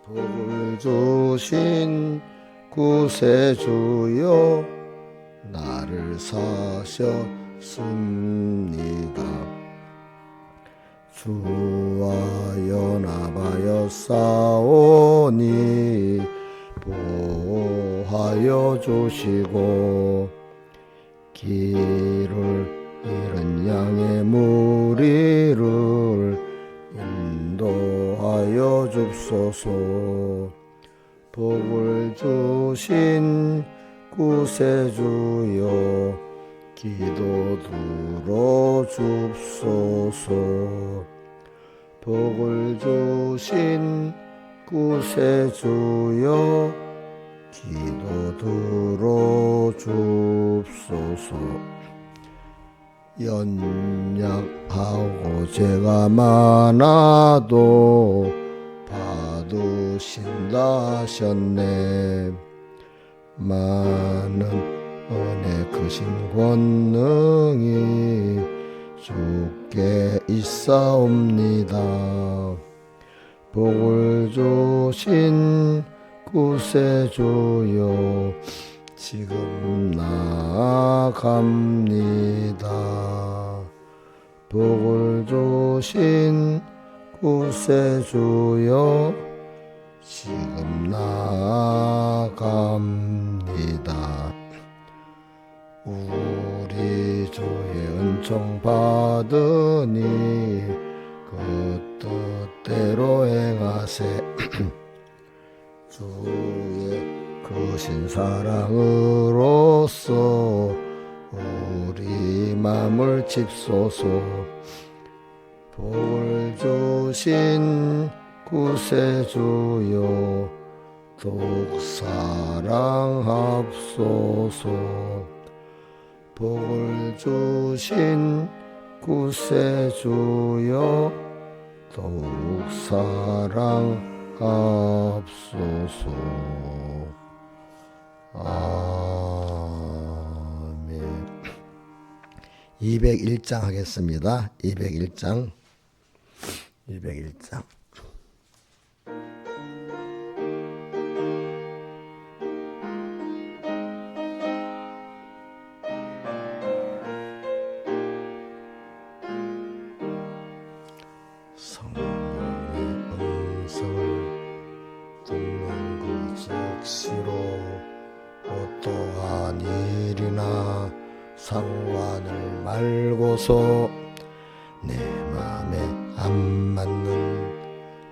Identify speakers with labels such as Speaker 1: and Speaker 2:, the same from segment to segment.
Speaker 1: 복을 주신 구세주여 나를 사셨습니다. 주와 연합하여 싸우니 보호하여 주시고 길을 잃은 양의 무리를 인도하여 줍소서. 복을 주신 구세주여 기도 들어줍소서. 복을 주신 구세주여 기도 들어줍소서. 연약하고 죄가 많아도 받으신다 하셨네. 많은 은혜 크신 권능이 주께 있사옵니다. 복을 주신 구세주여 지금 나아갑니다. 복을 주신 구세주여 지금 나아갑니다. 우리 주의 은총 받으니 그 뜻대로 행하세. 주의 크신 사랑으로서 우리 맘을 칩소서. 복을 주신 구세주여 더욱 사랑합소서. 복을 주신 구세주여 더욱 사랑합소서. 아멘. 201장 하겠습니다. 201장. 성령의 음성을 듣는 그 즉시로 어떠한 일이나 상관을 말고서 내 마음에 안 맞는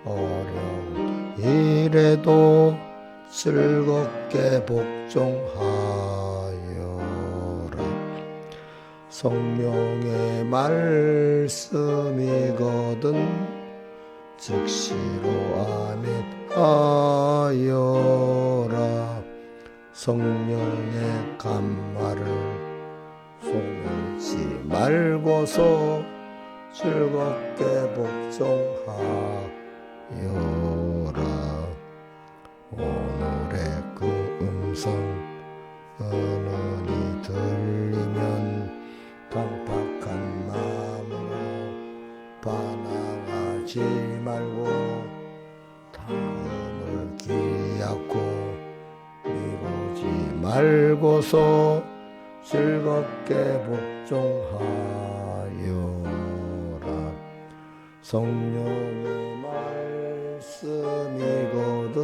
Speaker 1: 어려운 일에도 즐겁게 복종하여라. 성령의 말씀이거든 즉시로 아멘하여라. 성령의 감화를 속을지 말고서 즐겁게 복종하여라. 오늘의 그 음성 은은히 들리면 강팍한 마음으로 반항하지 말고 다음을 기약고 미루지 말고서 즐겁게 복종하여라. 성령의 말씀이거든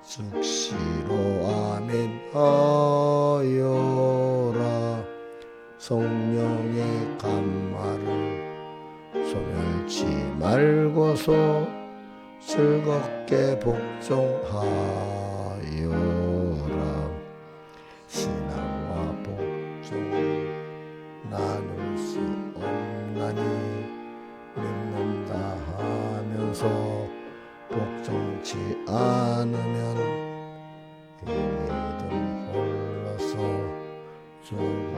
Speaker 1: 즉시로 아멘하여라. 성령의 감화를 소멸치 말고서 즐겁게 복종하여라. 신앙과 복종을 나눌 수 없나니 믿는다 하면서 복종치 않으면 이 믿음 홀로서 죽은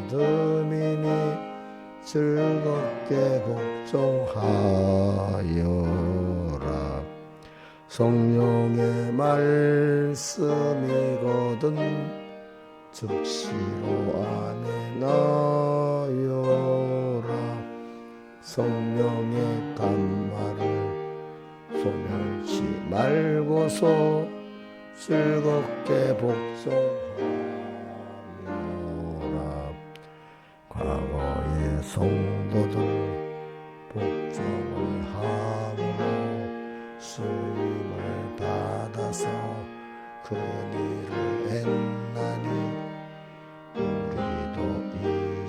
Speaker 1: 믿음이니 즐겁게 복종하여라. 성령의 말씀이거든 즉시로 아멘하여라. 성령의 감화를 소멸치 말고서 즐겁게 복종하여라. 과거의 성도들 복종을 함으로 쓰임을 받아서 그 일을 했나니 우리도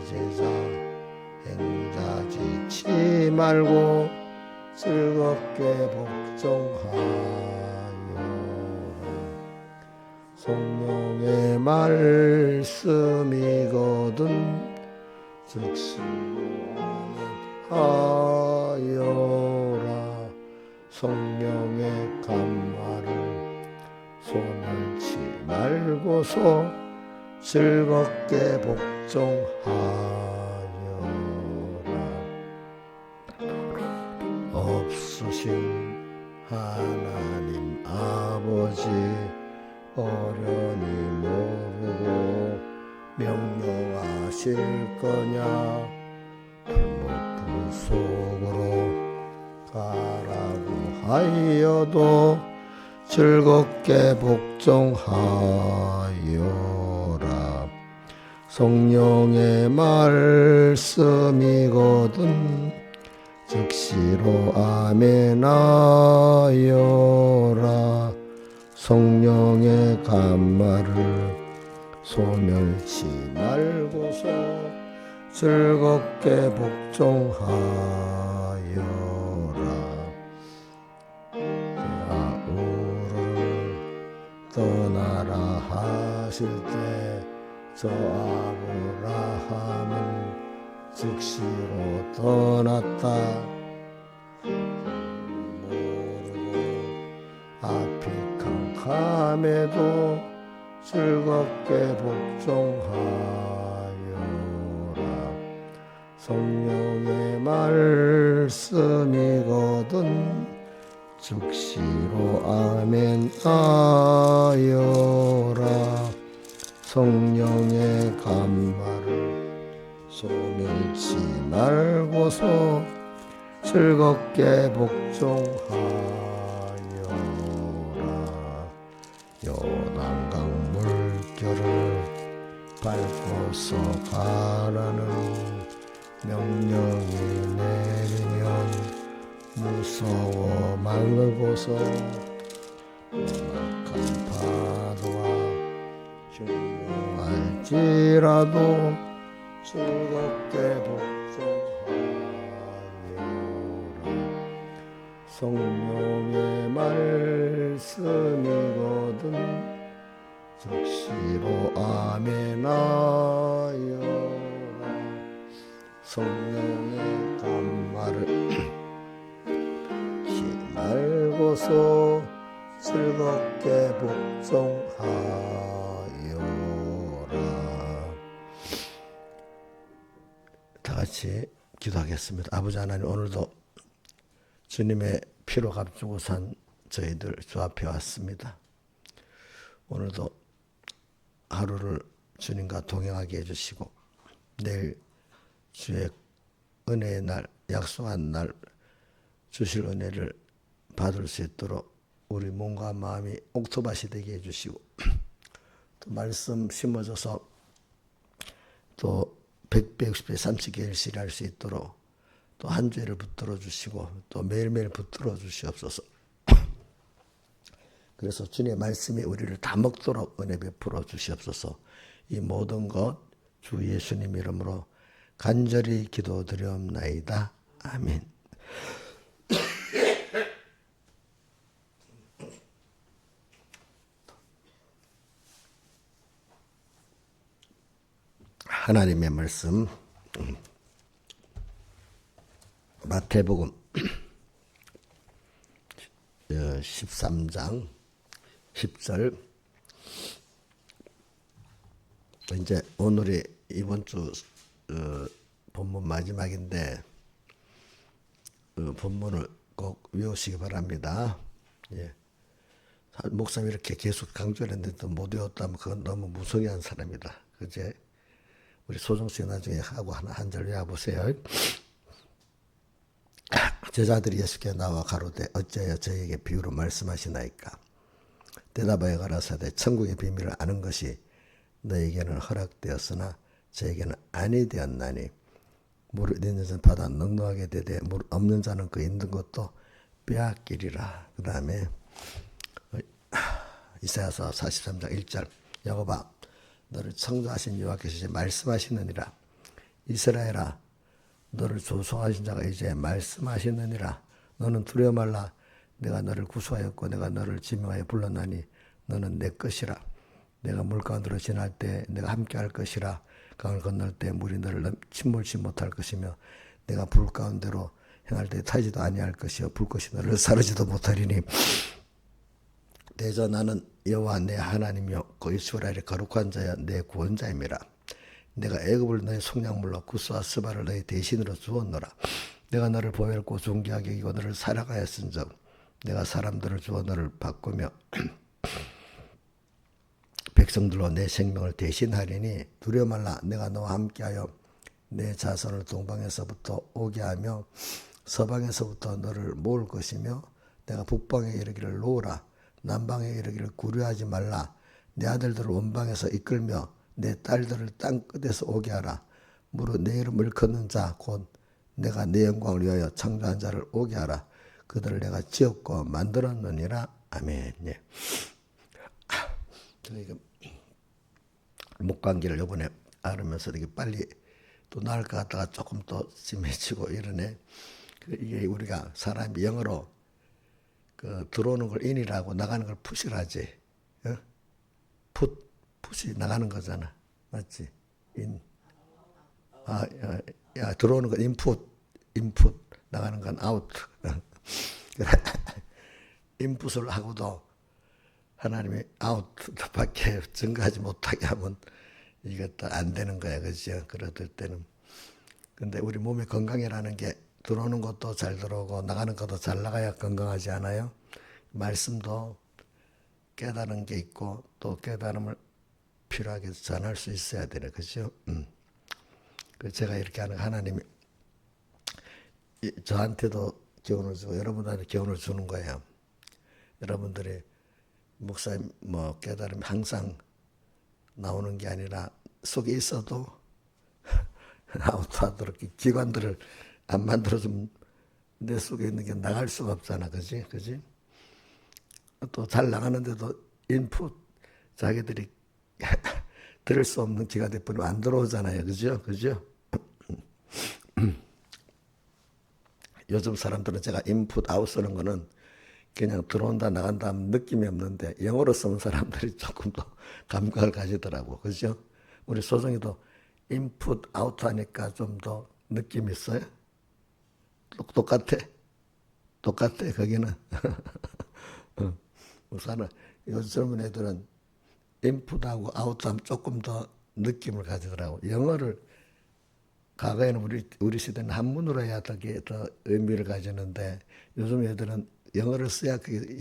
Speaker 1: 이제자 행자짓지 말고 즐겁게 복종하여라. 성령의 말씀이거든 즉시 하여라. 성령의 감화를 소멸치 말고서 즐겁게 복종하여라. 없으신 하나님 아버지 어련히 모르고 명령하실 거냐. 풀목풀 속으로 가라고 하여도 즐겁게 복종하여라. 성령의 말씀이거든 즉시로 아멘하여라. 성령의 감화를 소멸치 말고서 즐겁게 복종하여라. 우르르 떠나라 하실 때 저 아브라함은 즉시로 떠났다. 모르고 앞이 캄캄해도 즐겁게 복종하여라. 성령의 말씀이거든 즉시로 아멘하여라. 성령의 감화를 소멸치 말고서 즐겁게 복종하여라. 요단강 물결을 밟고서 가라는 명령이 내리면 무서워 말고서 막한 파도와 흉흉할지라도 즐겁게 복종하여라. 성령의 말씀이거든 즉시로 아멘하여라. 성령의 감화를 말고서 즐겁게 복종하여라. 다 같이 기도하겠습니다. 아버지 하나님, 오늘도 주님의 피로 값주고 산 저희들 주 앞에 왔습니다. 오늘도 하루를 주님과 동행하게 해주시고 내일 주의 은혜의 날, 약속한 날 주실 은혜를 받을 수 있도록 우리 몸과 마음이 옥토밭이 되게 해주시고 또 말씀 심어져서 또 100배, 60배, 30개 일실할 수 있도록 또 한 주를 붙들어 주시고 또 매일매일 붙들어 주시옵소서. 그래서 주님의 말씀이 우리를 다 먹도록 은혜 베풀어 주시옵소서. 이 모든 것 주 예수님 이름으로 간절히 기도드리옵나이다. 아멘. 하나님의 말씀 마태복음 13장 10절. 이제 오늘이 이번 주 본문 마지막인데 본문을 꼭 외우시기 바랍니다. 예. 목사님이 이렇게 계속 강조했는데도 못 외웠다면 그건 너무 무성의한 사람이다. 그제 우리 소정씨 나중에 하고 한 절 외워보세요. 제자들이 예수께 나와 가로되 어찌하여 저희에게 비유로 말씀하시나이까. 대답하여 가라사대 천국의 비밀을 아는 것이 너에게는 허락되었으나 저에게는 아니 되었나니 물을 있는 자는 받아 넉넉하게 되되 물 없는 자는 그 있는 것도 빼앗기리라. 그 다음에 이사야서 43장 1절 여호와 너를 창조하신 여호와께서 이제 말씀하시느니라. 이스라엘아 너를 조성하신 자가 이제 말씀하시느니라. 너는 두려워 말라. 내가 너를 구수하였고 내가 너를 지명하여 불렀나니 너는 내 것이라. 내가 물 가운데로 지날 때 내가 함께할 것이라. 강을 건널 때 물이 너를 침몰치 못할 것이며 내가 불 가운데로 행할 때 타지도 아니할 것이요 불꽃이 너를 사르지도 못하리니 대저 나는 여호와 내 하나님이요 그 이스라엘의 거룩한 자여 내 구원자임이라. 내가 애굽을 너의 속량물로 구스와 스바를 너의 대신으로 주었노라. 내가 너를 보혈고 존귀하게 여기고 너를 살아가였은즉 내가 사람들을 주어 너를 바꾸며 백성들로 내 생명을 대신하리니 두려워 말라. 내가 너와 함께하여 내 자손을 동방에서부터 오게 하며 서방에서부터 너를 모을 것이며 내가 북방에 이르기를 놓으라. 남방에 이르기를 구려하지 말라. 내 아들들을 원방에서 이끌며 내 딸들을 땅 끝에서 오게 하라. 무릇 내 이름을 걷는 자 곧 내가 내 영광을 위하여 창조한 자를 오게 하라. 그들을 내가 지었고 만들었느니라. 아멘. 예. 저희가 목감기를 이번에 앓으면서 되게 빨리 또 나을 것 같다가 조금 더 심해지고 이러네. 이게 우리가 사람이 영어로 들어오는 걸 in이라고 나가는 걸 put이라지. put이 나가는 거잖아. 맞지? in. 들어오는 건 input, 나가는 건 out. input을 하고도 하나님이 out밖에 증가하지 못하게 하면 이것도 안 되는 거야. 그죠? 그럴 때는. 근데 우리 몸의 건강이라는 게 들어오는 것도 잘 들어오고 나가는 것도 잘 나가야 건강하지 않아요? 말씀도 깨달은 게 있고 또 깨달음을 필요하게 전할 수 있어야 되네. 그죠? 제가 이렇게 하는 하나님이 저한테도 교훈을 주고 여러분들한테 교훈을 주는 거예요. 여러분들이 목사님 깨달음이 항상 나오는 게 아니라 속에 있어도 아웃하도록 기관들을 안 만들어주면 내 속에 있는 게 나갈 수가 없잖아. 그지? 또 잘 나가는데도 인풋 자기들이 들을 수 없는 기관들 뿐이 안 들어오잖아요. 그죠? 요즘 사람들은 제가 인풋 아웃 쓰는 거는 그냥 들어온다 나간다 하면 느낌이 없는데 영어로 쓰는 사람들이 조금 더 감각을 가지더라고. 그죠? 우리 소정이도 인풋 아웃 하니까 좀 더 느낌이 있어요? 똑같아 거기는. 우선은 요즘 젊은 애들은 인풋하고 아웃하면 조금 더 느낌을 가지더라고. 영어를 과거에는 우리 시대는 한문으로 해야 더 의미를 가지는데 요즘 애들은 영어를 써야 그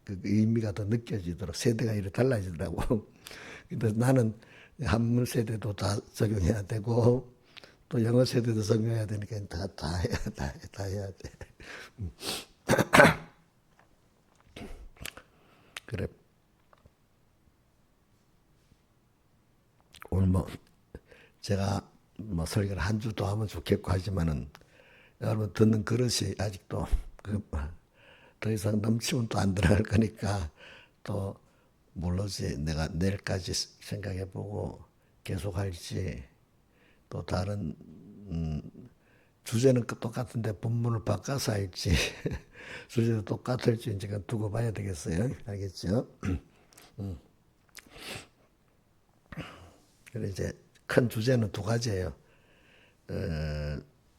Speaker 1: 의미가 더 느껴지도록 세대가 이렇게 달라지더라고. 근데 나는 한문 세대도 다 적용해야 되고 또 영어 세대도 적용해야 되니까 다 해야 돼. 그래. 오늘 제가 설교를 한 주 더 하면 좋겠고 하지만은 여러분 듣는 그릇이 아직도 더 이상 넘치면 또 안 들어갈 거니까 또 모르지. 내가 내일까지 생각해보고 계속 할지 또 다른 주제는 똑같은데 본문을 바꿔서 할지 주제도 똑같을지 이제 두고 봐야 되겠어요. 알겠죠? 그래 이제 큰 주제는 두 가지예요.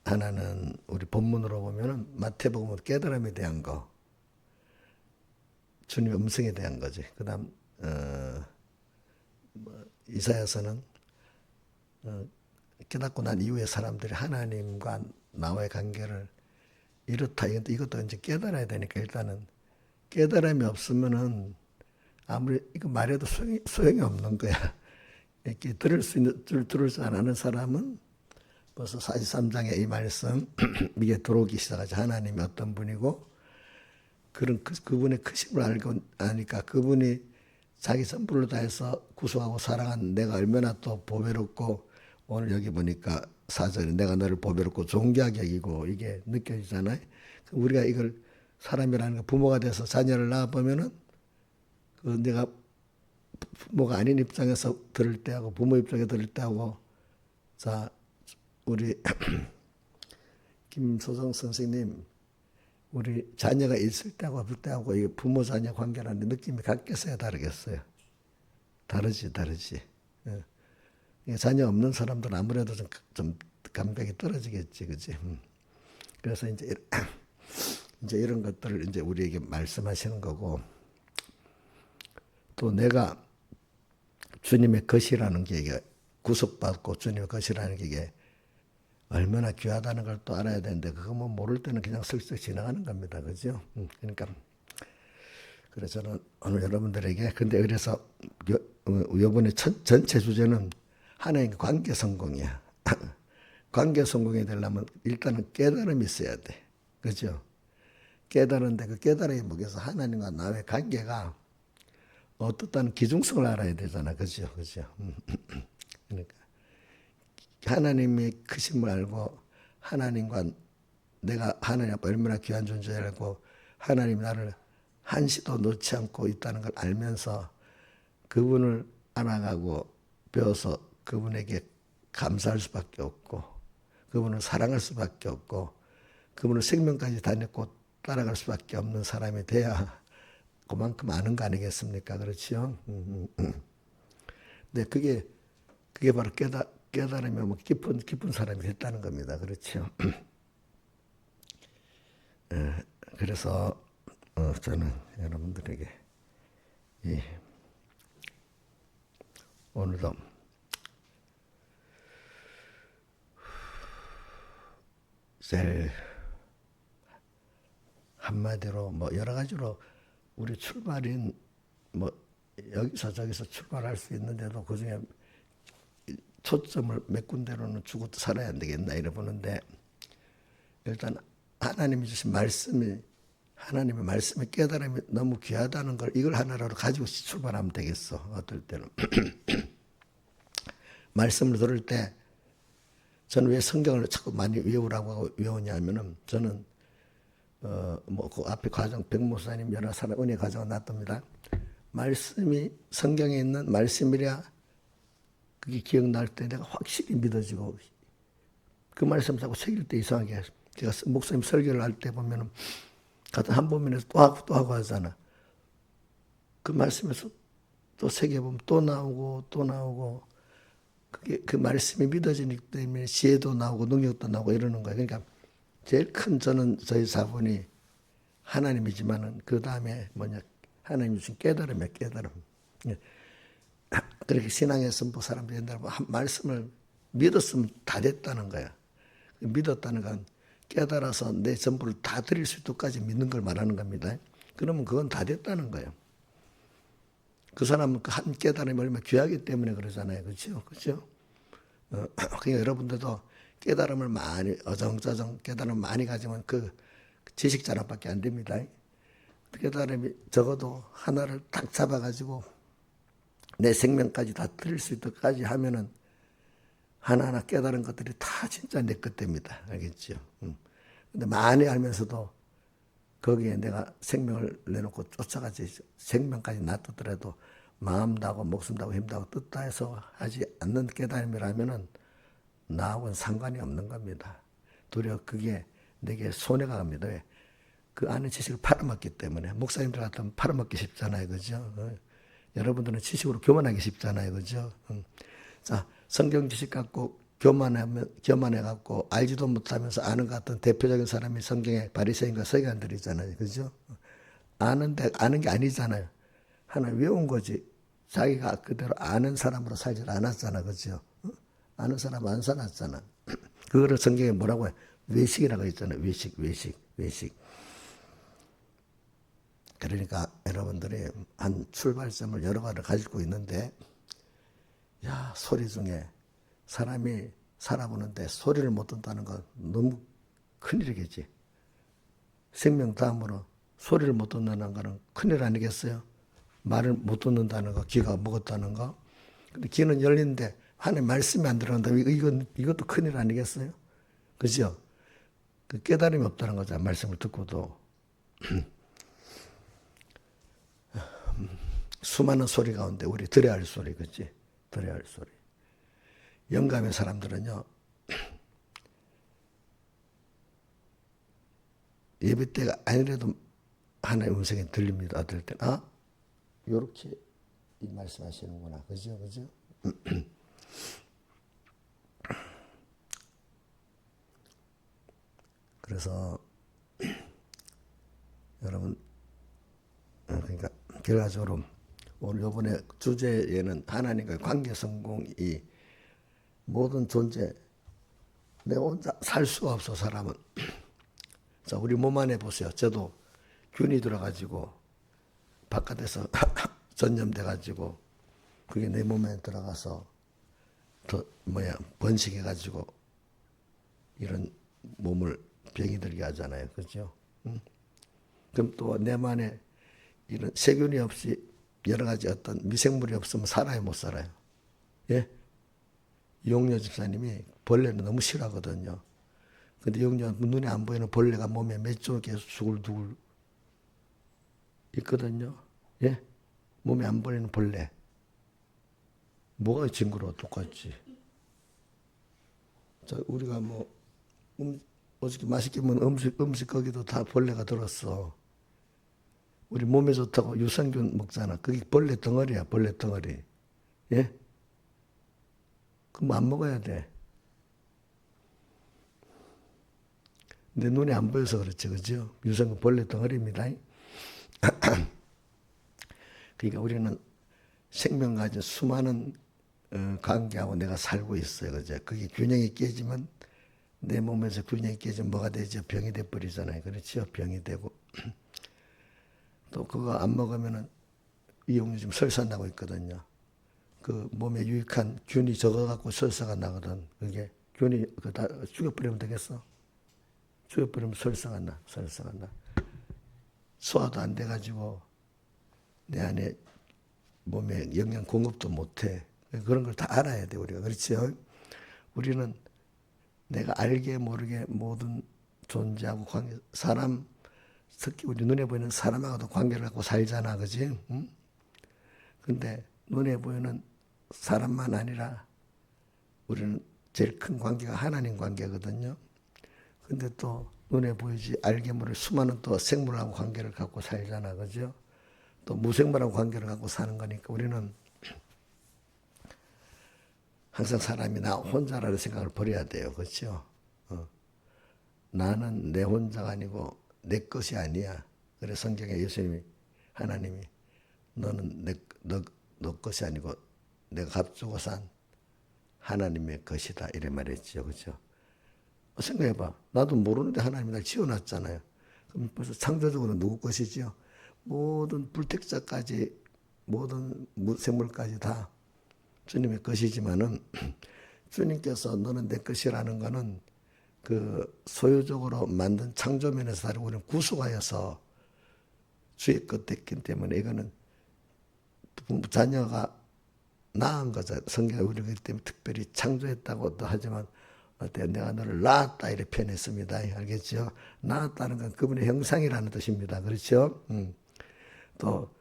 Speaker 1: 하나는 우리 본문으로 보면은 마태복음은 깨달음에 대한 거, 주님의 음성에 대한 거지. 그다음 이사야서는 깨닫고 난 이후에 사람들이 하나님과 나와의 관계를 이렇다. 이것도 이제 깨달아야 되니까 일단은 깨달음이 없으면은 아무리 이거 말해도 소용이 없는 거야. 이렇게 들을 줄 아는 사람은 벌써 43장의 이 말씀 이게 들어오기 시작하죠. 하나님이 어떤 분이고 그런 그분의 크심을 알고 아니까 그분이 자기 선불로 다해서 구속하고 사랑한 내가 얼마나 또 보배롭고 오늘 여기 보니까 4절에 내가 너를 보배롭고 존귀하게 여기고 이게 느껴지잖아요. 우리가 이걸 사람이라는 거 부모가 돼서 자녀를 낳아보면은 그 내가 부모가 아닌 입장에서 들을 때하고 부모 입장에 들을 때하고 자 우리 김소정 선생님 우리 자녀가 있을 때하고 없을 때하고 이 부모 자녀 관계라는 느낌이 같겠어요, 다르겠어요? 다르지. 예. 자녀 없는 사람들은 아무래도 좀 감각이 떨어지겠지, 그지? 그래서 이제 이런 것들을 이제 우리에게 말씀하시는 거고 또 내가 주님의 것이라는 게 이게 구속받고 주님의 것이라는 게 이게 얼마나 귀하다는 걸 또 알아야 되는데 그거 뭐 모를 때는 그냥 슬쩍 지나가는 겁니다. 그죠? 그러니까 그래서 저는 오늘 여러분들에게 근데 그래서 이번에 전체 주제는 하나님과 관계 성공이야. 관계 성공이 되려면 일단은 깨달음이 있어야 돼. 그죠? 깨달은데 그 깨달음이 뭐겠어? 하나님과 나의 관계가 어떻다는 기중성을 알아야 되잖아. 그죠? 그러니까 하나님의 크심을 알고 하나님과 내가 하나님 앞에 얼마나 귀한 존재를 알고 하나님이 나를 한시도 놓지 않고 있다는 걸 알면서 그분을 알아가고 배워서 그분에게 감사할 수밖에 없고 그분을 사랑할 수밖에 없고 그분을 생명까지 다녔고 따라갈 수밖에 없는 사람이 돼야 그만큼 아는 거 아니겠습니까? 그렇죠? 근데 그게 바로 깨달으면 뭐 깊은 사람이 됐다는 겁니다. 그렇죠? 그래서 저는 여러분들에게 오늘도 제일 한마디로 뭐 여러 가지로 우리 출발인 뭐 여기서 저기서 출발할 수 있는데도 그중에 초점을 몇 군데로는 주고 살아야 안 되겠나 이래 보는데 일단 하나님이 주신 말씀이 하나님의 말씀의 깨달음이 너무 귀하다는 걸 이걸 하나로 가지고 출발하면 되겠어. 어떨 때는 말씀을 들을 때 저는 왜 성경을 자꾸 많이 외우라고 하고 외우냐면은 저는 뭐 그 앞에 과정 백목사님 여러 사람 은혜 과정을 놨답니다. 말씀이 성경에 있는 말씀이랴 그게 기억날 때 내가 확실히 믿어지고 그 말씀 자꾸 새길 때 이상하게 제가 목사님 설교를 할 때 보면은 같은 한 부분에서 또 하고 하잖아. 그 말씀에서 또 새겨보면 또 나오고 그게 그 말씀이 믿어지기 때문에 지혜도 나오고 능력도 나오고 이러는 거예요. 그러니까 제일 큰 저희 사본이 하나님이지만은 그 다음에 뭐냐 하나님 주신 깨달음이야 깨달음. 그렇게 신앙의 선포 사람들이 옛날에 한 말씀을 믿었으면 다 됐다는 거야. 믿었다는 건 깨달아서 내 전부를 다 드릴 수 있도록까지 믿는 걸 말하는 겁니다. 그러면 그건 다 됐다는 거예요. 그 사람은 그 한 깨달음이 얼마나 귀하기 때문에 그러잖아요. 그렇죠? 그러니까 여러분들도 깨달음을 많이 어정저정 깨달음을 많이 가지면 그 지식 자랑밖에 안 됩니다. 깨달음이 적어도 하나를 딱 잡아가지고 내 생명까지 다 드릴 수 있도록까지 하면은 하나하나 깨달은 것들이 다 진짜 내 것 됩니다. 알겠죠? 근데 많이 알면서도 거기에 내가 생명을 내놓고 쫓아가지 생명까지 놔두더라도 마음도 하고 목숨도 하고 힘도 하고 뜻도 해서 하지 않는 깨달음이라면은 나하고는 상관이 없는 겁니다. 도리어 그게 내게 손해가 갑니다. 왜? 그 안에 지식을 팔아먹기 때문에 목사님들 같으면 팔아먹기 쉽잖아요. 그죠? 여러분들은 지식으로 교만하기 쉽잖아요. 그죠? 자, 성경 지식 갖고 교만해갖고 알지도 못하면서 아는 것 같은 대표적인 사람이 성경의 바리새인과 서기관들이잖아요. 그죠? 아는 게 아니잖아요. 하나 외운 거지. 자기가 그대로 아는 사람으로 살지 않았잖아. 그죠? 아는 사람 안 살았잖아. 그거를 성경에 뭐라고 해? 외식이라고 했잖아요. 외식. 그러니까 여러분들이 한 출발점을 여러 가지를 가지고 있는데 야 소리 중에 사람이 살아보는데 소리를 못 듣는다는 건 너무 큰일이겠지. 생명 다음으로 소리를 못 듣는다는 거는 큰일 아니겠어요? 말을 못 듣는다는 거, 귀가 먹었다는 거. 근데 귀는 열리는데 하나님 말씀이 안 들어간다. 이것도 큰일 아니겠어요? 그죠? 그 깨달음이 없다는 거죠. 말씀을 듣고도. 수많은 소리 가운데 우리 들어야 할 소리, 그치? 들어야 할 소리. 영감의 사람들은요, 예배 때가 아니라도 하나의 음성이 들립니다. 어떨 때, 요렇게 이 말씀하시는구나. 그죠? 그죠? 그래서, 여러분, 그러니까, 결과적으로, 오늘 요번에 주제에는 하나님과의 관계 성공이 모든 존재, 내 혼자 살 수가 없어, 사람은. 자, 우리 몸 안에 보세요. 저도 균이 들어가지고, 바깥에서 전염돼가지고, 그게 내 몸에 들어가서, 번식해가지고, 이런 몸을 병이 들게 하잖아요. 그죠? 응? 그럼 또 내 안에 이런 세균이 없이 여러 가지 어떤 미생물이 없으면 살아요, 못 살아요? 예? 이용료 집사님이 벌레는 너무 싫어하거든요. 근데 이용료 눈에 안 보이는 벌레가 몸에 몇 조 개 두글두글 있거든요. 예? 몸에 안 보이는 벌레. 뭐가 징그러워? 똑같지. 자, 우리가 어저께 맛있게 먹은 음식 거기도 다 벌레가 들었어. 우리 몸에 좋다고 유산균 먹잖아. 그게 벌레 덩어리야, 벌레 덩어리. 예? 그럼 안 먹어야 돼. 내 눈에 안 보여서 그렇지, 그죠? 유산균 벌레 덩어리입니다. 그러니까 우리는 생명 가진 수많은 관계하고 내가 살고 있어요, 그죠? 그게 균형이 깨지면 내 몸에서 균형이 깨지면 뭐가 되죠? 병이 돼버리잖아요. 그렇죠? 병이 되고. 또 그거 안 먹으면은 이용료 지금 설사 나고 있거든요. 그 몸에 유익한 균이 적어갖고 설사가 나거든. 그게 균이 다 죽여버리면 되겠어? 죽여버리면 설사가 나. 소화도 안 돼가지고 내 안에 몸에 영양 공급도 못해. 그런 걸 다 알아야 돼, 우리가. 그렇죠? 우리는 내가 알게 모르게 모든 존재하고 관계, 사람, 특히 우리 눈에 보이는 사람하고도 관계를 갖고 살잖아, 그지? 응? 근데 눈에 보이는 사람만 아니라 우리는 제일 큰 관계가 하나님 관계거든요. 근데 또 눈에 보이지 알게 모를 수많은 또 생물하고 관계를 갖고 살잖아, 그죠? 또 무생물하고 관계를 갖고 사는 거니까 우리는 항상 사람이 나 혼자라는 생각을 버려야 돼요, 그렇죠? 나는 내 혼자가 아니고 내 것이 아니야. 그래서 성경에 예수님이 하나님이 너는 너 것이 아니고 내가 값주고 산 하나님의 것이다 이래 말했죠, 그렇죠? 생각해봐. 나도 모르는데 하나님이 날 지어놨잖아요. 그럼 벌써 창조적으로 누구 것이지요? 모든 불택자까지 모든 생물까지 다 주님의 것이지만은 주님께서 너는 내 것이라는 거는 그 소유적으로 만든 창조면에서 다르고 우리는 구속하여서 주의 것 됐기 때문에 이거는 자녀가 낳은 거죠. 성경에 우리가 그렇기 때문에 특별히 창조했다고도 하지만 어때요? 내가 너를 낳았다 이렇게 표현했습니다. 알겠죠? 낳았다는 건 그분의 형상이라는 뜻입니다. 그렇죠? 또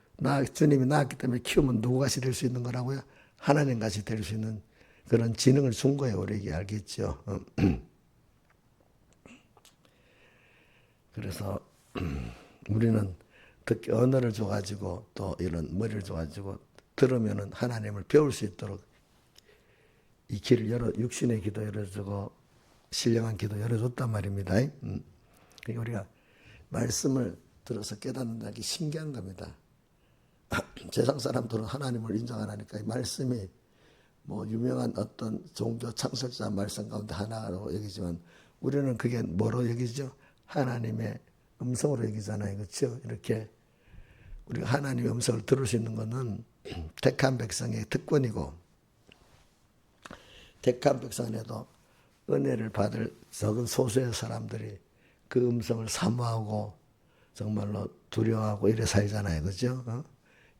Speaker 1: 주님이 낳았기 때문에 키우면 누구같이 될 수 있는 거라고요? 하나님같이 될 수 있는 그런 지능을 준 거예요. 우리에게. 알겠죠? 그래서 우리는 특히 언어를 줘가지고 또 이런 머리를 줘가지고 들으면은 하나님을 배울 수 있도록 이 길을 육신의 기도 열어주고 신령한 기도 열어줬단 말입니다. 그러니까 우리가 말씀을 들어서 깨닫는다는 게 신기한 겁니다. 세상 사람들은 하나님을 인정 안 하니까 이 말씀이 뭐 유명한 어떤 종교 창설자 말씀 가운데 하나로 여기지만 우리는 그게 뭐로 여기죠? 하나님의 음성으로 여기잖아요. 그렇죠? 이렇게 우리가 하나님의 음성을 들을 수 있는 것은 택한 백성의 특권이고 택한 백성에도 은혜를 받을 적은 소수의 사람들이 그 음성을 사모하고 정말로 두려워하고 이래 살잖아요. 그죠?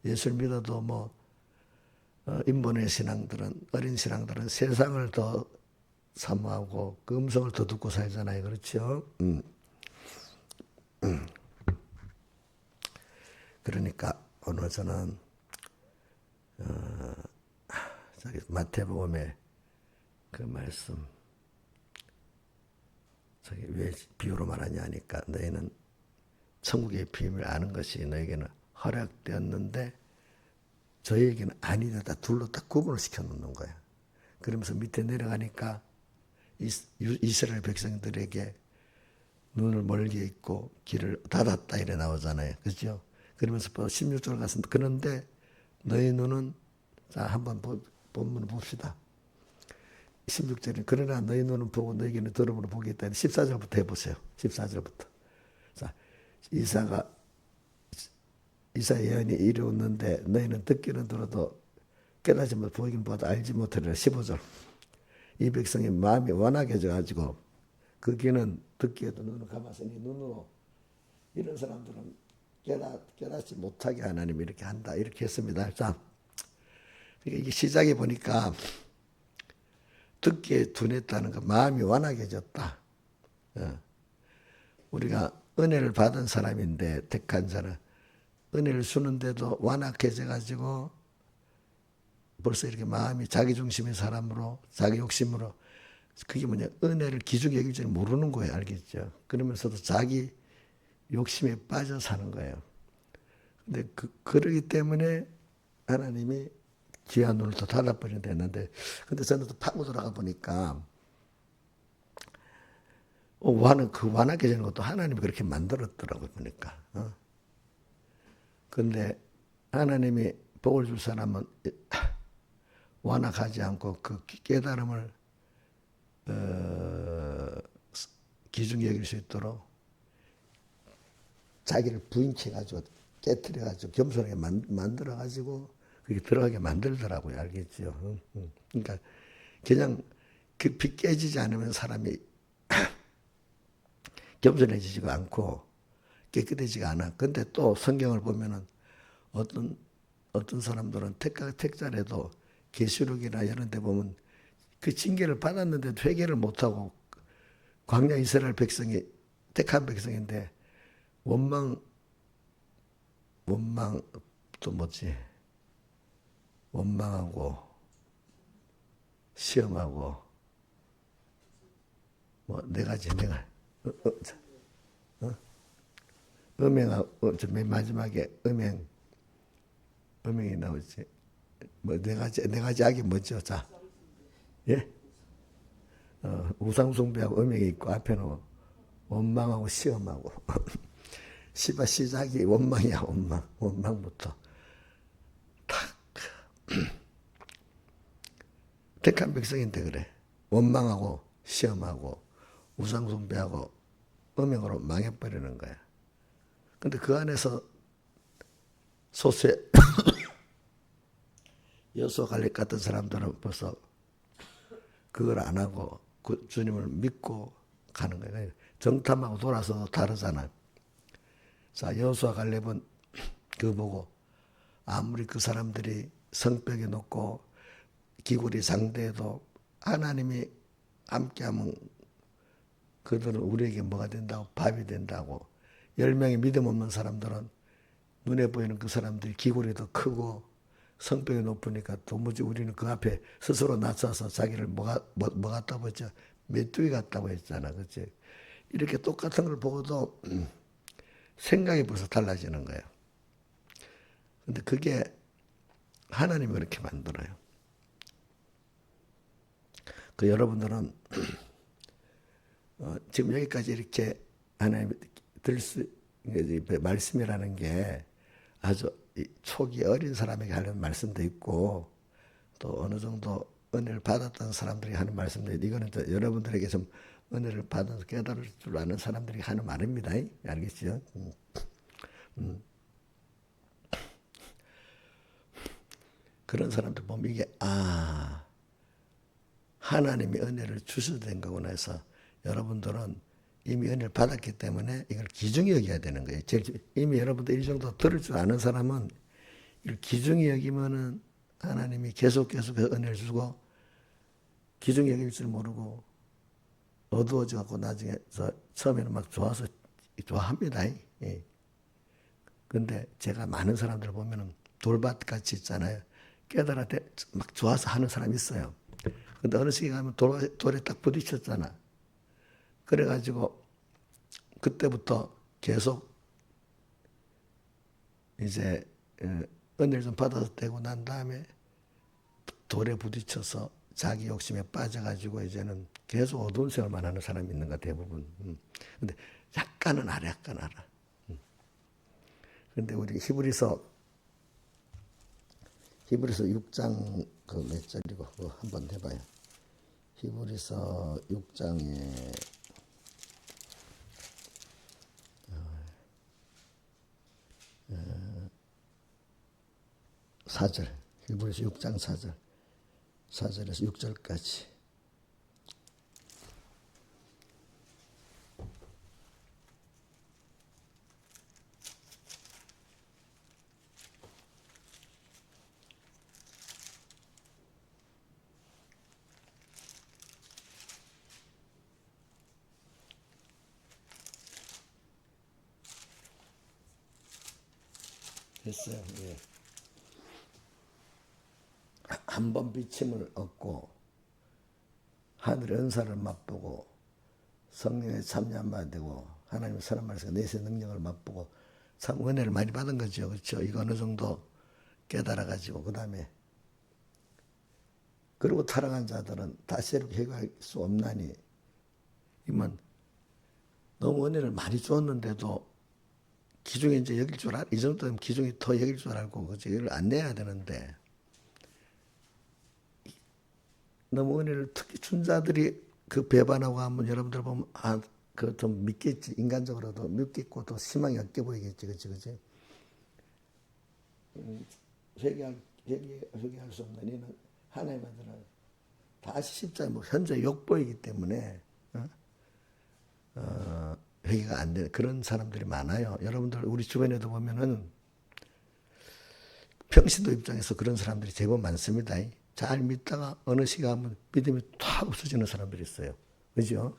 Speaker 1: 예수를 믿어도 인본의 신앙들은, 어린 신앙들은 세상을 더 사모하고 그 음성을 더 듣고 살잖아요. 그렇죠? 그러니까 오늘 저는 마태복음의 그 말씀, 왜 비유로 말하냐 하니까 너희는 천국의 비밀을 아는 것이 너에게는 허락되었는데 저희에게는 아니되다. 둘로 딱 구분을 시켜놓는 거야. 그러면서 밑에 내려가니까 이스라엘 백성들에게 눈을 멀게 있고 길을 닫았다 이래 나오잖아요. 그죠? 그러면서 16절 가서 그런데 너희 눈은, 자 한번 본문을 봅시다. 16절에 그러나 너희 눈은 보고 너희 귀는 들음으로 보겠다. 14절부터 해보세요. 14절부터. 자, 이사 예언이 이루었는데 너희는 듣기는 들어도 깨닫지 못 보기는 보아도 알지 못하리라. 15절. 이 백성의 마음이 완악해져 가지고 그 귀는 듣기에도 눈을 감았으니 눈으로, 이런 사람들은 깨닫지 못하게 하나님이 이렇게 한다. 이렇게 했습니다. 자, 이게 시작해 보니까 듣기에 둔했다는 거, 마음이 완악해졌다. 우리가 은혜를 받은 사람인데, 택한 자는 은혜를 주는데도 완악해져 가지고 벌써 이렇게 마음이 자기중심의 사람으로, 자기 욕심으로, 그게 뭐냐, 은혜를 기준히 여길 줄 모르는 거예요. 알겠죠? 그러면서도 자기 욕심에 빠져 사는 거예요. 근데 그러기 때문에 하나님이 귀한 눈을 또 닫아버린다 했는데, 근데 저는 또 파고 들어가 보니까 완악해 지는 것도 하나님이 그렇게 만들었더라고요. 보니까. 근데 하나님이 복을 줄 사람은 완악하지 않고 그 깨달음을 귀중히 여길 수 있도록 자기를 부인해가지고 깨트려가지고 겸손하게 만들어가지고 그게 들어가게 만들더라고요. 알겠죠? 그러니까 그냥 그 빚 깨지지 않으면 사람이 겸손해지지가 않고 깨끗해지가 않아. 근데 또 성경을 보면은 어떤 사람들은 택자라도 계시록이나 이런 데 보면 그 징계를 받았는데도 회개를 못하고 광야 이스라엘 백성이 택한 백성인데 원망 또 뭐지? 원망하고 시험하고 네 가지 음행하고 맨 마지막에 음행이 나오지. 네 가지 악이 뭐죠? 자, 예? 우상숭배하고 음행이 있고 앞에는 원망하고 시험하고 시작이 원망이야. 원망부터 탁 택한 백성인데 그래. 원망하고 시험하고 우상숭배하고 음행으로 망해버리는 거야. 근데 그 안에서 소수의 여수와 갈렙 같은 사람들은 벌써 그걸 안 하고 그 주님을 믿고 가는 거예요. 정탐하고 돌아서 다르잖아요. 자, 여수와 갈렙은 그거 보고 아무리 그 사람들이 성벽에 놓고 기골이 상대해도 하나님이 함께하면 그들은 우리에게 뭐가 된다고? 밥이 된다고. 10명의 믿음 없는 사람들은 눈에 보이는 그 사람들이 기골이 더 크고 성벽이 높으니까 도무지 우리는 그 앞에 스스로 낮춰서 자기를 뭐 같다고 했죠? 메뚜기 같다고 했잖아. 그치? 이렇게 똑같은 걸 보고도 생각이 벌써 달라지는 거예요. 근데 그게 하나님이 그렇게 만들어요. 그 여러분들은 지금 여기까지 이렇게 하나님이 말씀이라는 게 아주 초기 어린 사람에게 하는 말씀도 있고 또 어느 정도 은혜를 받았던 사람들이 하는 말씀도 있고 이거는 여러분들에게 좀 은혜를 받아서 깨달을 줄 아는 사람들이 하는 말입니다. 알겠죠? 그런 사람들 보면 이게 하나님이 은혜를 주셔도 된 거고 나서 여러분들은 이미 은혜를 받았기 때문에 이걸 기중히 여겨야 되는 거예요. 이미 여러분들 이 정도 들을 줄 아는 사람은 이걸 기중히 여기면은 하나님이 계속 은혜를 주고 기중히 여길 줄 모르고 어두워져 갖고 나중에 처음에는 막 좋아서 좋아합니다. 예. 근데 제가 많은 사람들을 보면은 돌밭 같이 있잖아요. 깨달아 막 좋아서 하는 사람이 있어요. 근데 어느 시기 가면 돌에 딱 부딪혔잖아. 그래가지고 그때부터 계속 이제 은혜를 좀 받아서 되고 난 다음에 돌에 부딪혀서 자기 욕심에 빠져가지고 이제는 계속 어두운 생활만 하는 사람이 있는 것 대부분. 근데 약간은 알아, 약간 알아. 근데 우리 히브리서 6장 그 몇 절이고 그거 한번 해봐요. 히브리서 6장에 4절, 히브리서 6장 4절, 4절에서 6절까지. 됐어요. 예. 한 번 비침을 얻고 하늘의 은사를 맛보고 성령의 참여한 바 되고 하나님의 선한 말씀 내세 능력을 맛보고 참 은혜를 많이 받은 거죠. 그렇죠? 이거 어느 정도 깨달아 가지고 그다음에 그리고 타락한 자들은 다시 이렇게 회개할 수 없나니 이만 너무 은혜를 많이 주었는데도 기중에 이제 여길 줄 이 정도면 기중이 더 여길 줄 알고 그죠? 이걸 안 내야 되는데 너무 은혜를 특히 준 자들이 그 배반하고 하면 여러분들 보면 그 좀 믿겠지. 인간적으로도 믿겠고 또 희망이 없게 보이겠지. 그치. 회개할 수 없는 이는 하나님 아들은 다시 십자가에 현재 욕보이기 때문에 회개가 안 되는 그런 사람들이 많아요. 여러분들 우리 주변에도 보면은 평신도 입장에서 그런 사람들이 제법 많습니다. 잘 믿다가 어느 시간 믿음이 탁 없어지는 사람들이 있어요. 그죠?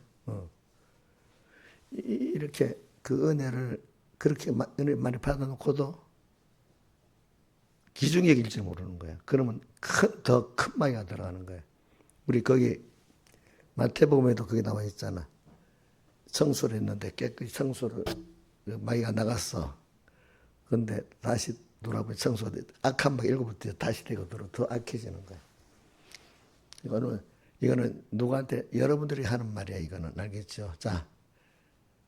Speaker 1: 이렇게 그 은혜를 그렇게 은혜 많이 받아놓고도 기중에 여길지 모르는 거야. 그러면 더 큰 마이가 들어가는 거야. 우리 거기 마태복음에도 그게 나와 있잖아. 청소를 했는데 깨끗이 청소를 마이가 나갔어. 근데 다시 돌아보니 청소돼 악한 막 일곱부터 다시 되고 더 악해지는 거야. 이거는 누구한테 여러분들이 하는 말이야. 이거는 알겠죠? 자,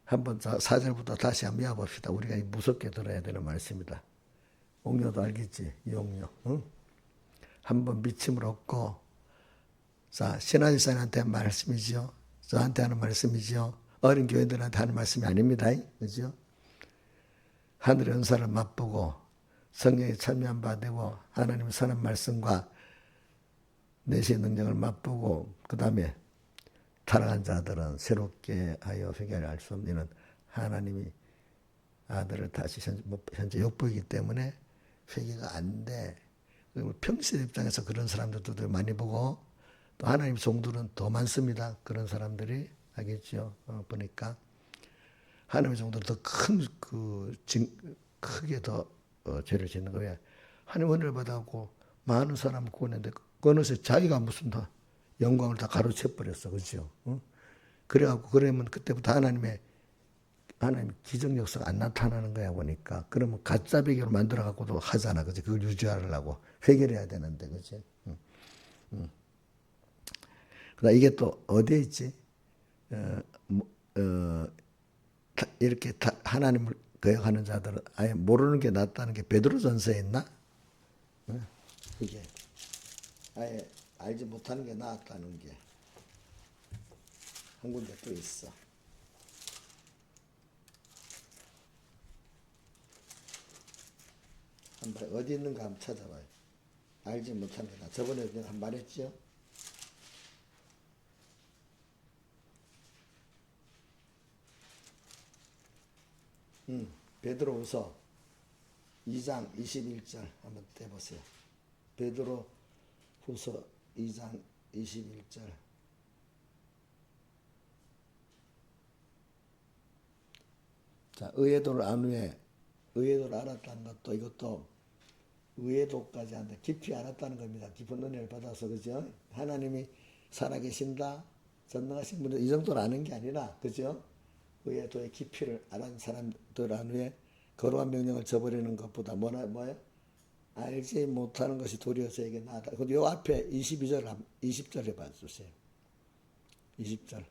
Speaker 1: 한번 4절부터 다시 한번 외워봅시다. 우리가 무섭게 들어야 되는 말씀이다. 옥녀도 알겠지? 이옥녀. 응? 한번 미침을 얻고 자, 신하지사한테 하는 말씀이죠. 저한테 하는 말씀이죠. 어린 교회들한테 하는 말씀이 아닙니다. 그죠? 하늘의 은사를 맛보고 성령에 참여한 바 되고 하나님의 선한 말씀과 내시의 능력을 맛보고 그 다음에 타락한 자들은 새롭게 하여 회개할 수 없는 하나님이 아들을 다시 현재 욕보이기 때문에 회개가 안 돼. 평신 입장에서 그런 사람들도 많이 보고 또 하나님 종들은 더 많습니다. 그런 사람들이 알겠죠. 보니까 하나님의 종들은 더 크게 더 죄를 짓는 거예요. 하나님 은혜를 받아고 많은 사람을 구원했는데 어느새 자기가 무슨 다 영광을 다 가로채 버렸어, 그렇죠? 그래갖고 그러면 그때부터 하나님 기적 역사가 안 나타나는 거야 보니까 그러면 가짜 배교를 만들어 갖고도 하잖아, 그지? 그걸 유지하려고 회개해야 되는데, 그지? 그다음 이게 또 어디에 있지? 이렇게 하나님을 거역하는 자들은 아예 모르는 게 낫다는 게 베드로전서에 있나? 이게 아예 알지 못하는 게 낫다는 게 한 군데 또 있어. 한번 어디 있는가 한번 찾아봐요. 알지 못하는 게 나. 저번에 내가 한 말했죠? 베드로후서 2장 21절 한번 떼보세요. 베드로후서 2장 21절. 자, 의회도를 안 후에 의회도를 알았다는 것도 이것도 의회도까지 한다. 깊이 알았다는 겁니다. 깊은 은혜를 받아서 그죠? 하나님이 살아계신다, 전능하신 분은 이 정도는 아는 게 아니라 그죠? 의회도의 깊이를 알은 사람들 안 후에 거룩한 명령을 저버리는 것보다 뭐예요? 알지 못하는 것이 도리어 저에게 나아다. 근데 요 앞에 20절 해봐 주세요. 20절.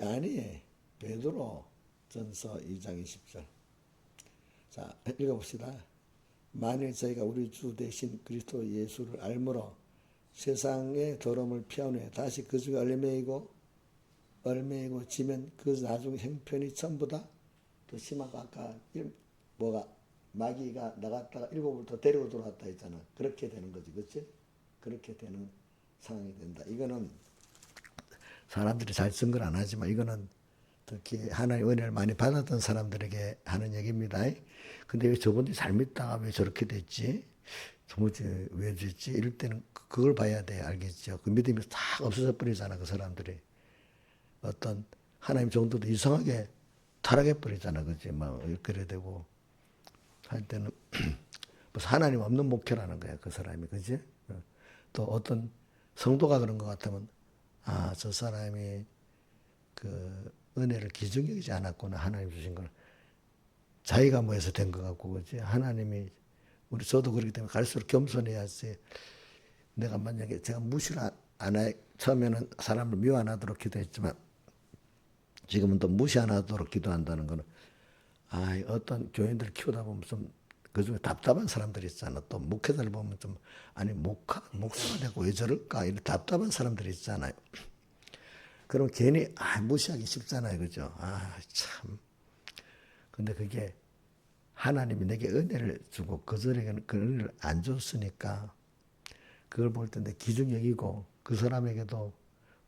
Speaker 1: 아니, 베드로 전서 2장 20절. 자, 읽어봅시다. 만일 저희가 우리 주 대신 그리스도 예수를 알므로 세상의 더러움을 피한 후에 다시 그 중에 얼매이고 지면 그 나중 형편이 전부 다 더 심하고 아까 마귀가 나갔다가 일곱을 더 데리고 들어왔다 했잖아. 그렇게 되는 거지, 그렇지? 그렇게 되는 상황이 된다. 이거는 사람들이 잘 쓴 건 안 하지만 이거는 특히 하나님의 은혜를 많이 받았던 사람들에게 하는 얘기입니다. 근데 왜 저분들이 잘 믿다가 왜 저렇게 됐지? 도무지 왜 됐지? 이럴 때는 그걸 봐야 돼. 알겠죠? 그 믿음이 싹 없어져 버리잖아. 그 사람들이. 어떤 하나님 정도도 이상하게 타락해 버리잖아. 그지? 막 그래 되고 할 때는 무슨 하나님 없는 목회라는 거야. 그 사람이. 그지? 또 어떤 성도가 그런 것 같으면 아, 저 사람이 그 은혜를 기준히 여기지 않았구나. 하나님 주신 걸. 자기가 뭐해서 된 것 같고, 그지? 하나님이, 저도 그렇기 때문에 갈수록 겸손해야지. 내가 만약에 제가 무시를 처음에는 사람을 미워 안 하도록 기도했지만, 지금은 또 무시 안 하도록 기도한다는 거는, 어떤 교인들 키우다 보면 좀, 그 중에 답답한 사람들이 있잖아. 또 목회자를 보면 좀, 목사가 되고 왜 저럴까? 이런 답답한 사람들이 있잖아요. 그럼 괜히, 무시하기 쉽잖아요. 그죠? 참. 근데 그게 하나님이 내게 은혜를 주고 그들에게는 그 은혜를 안 줬으니까 그걸 볼 때 내 기준 여기고 그 사람에게도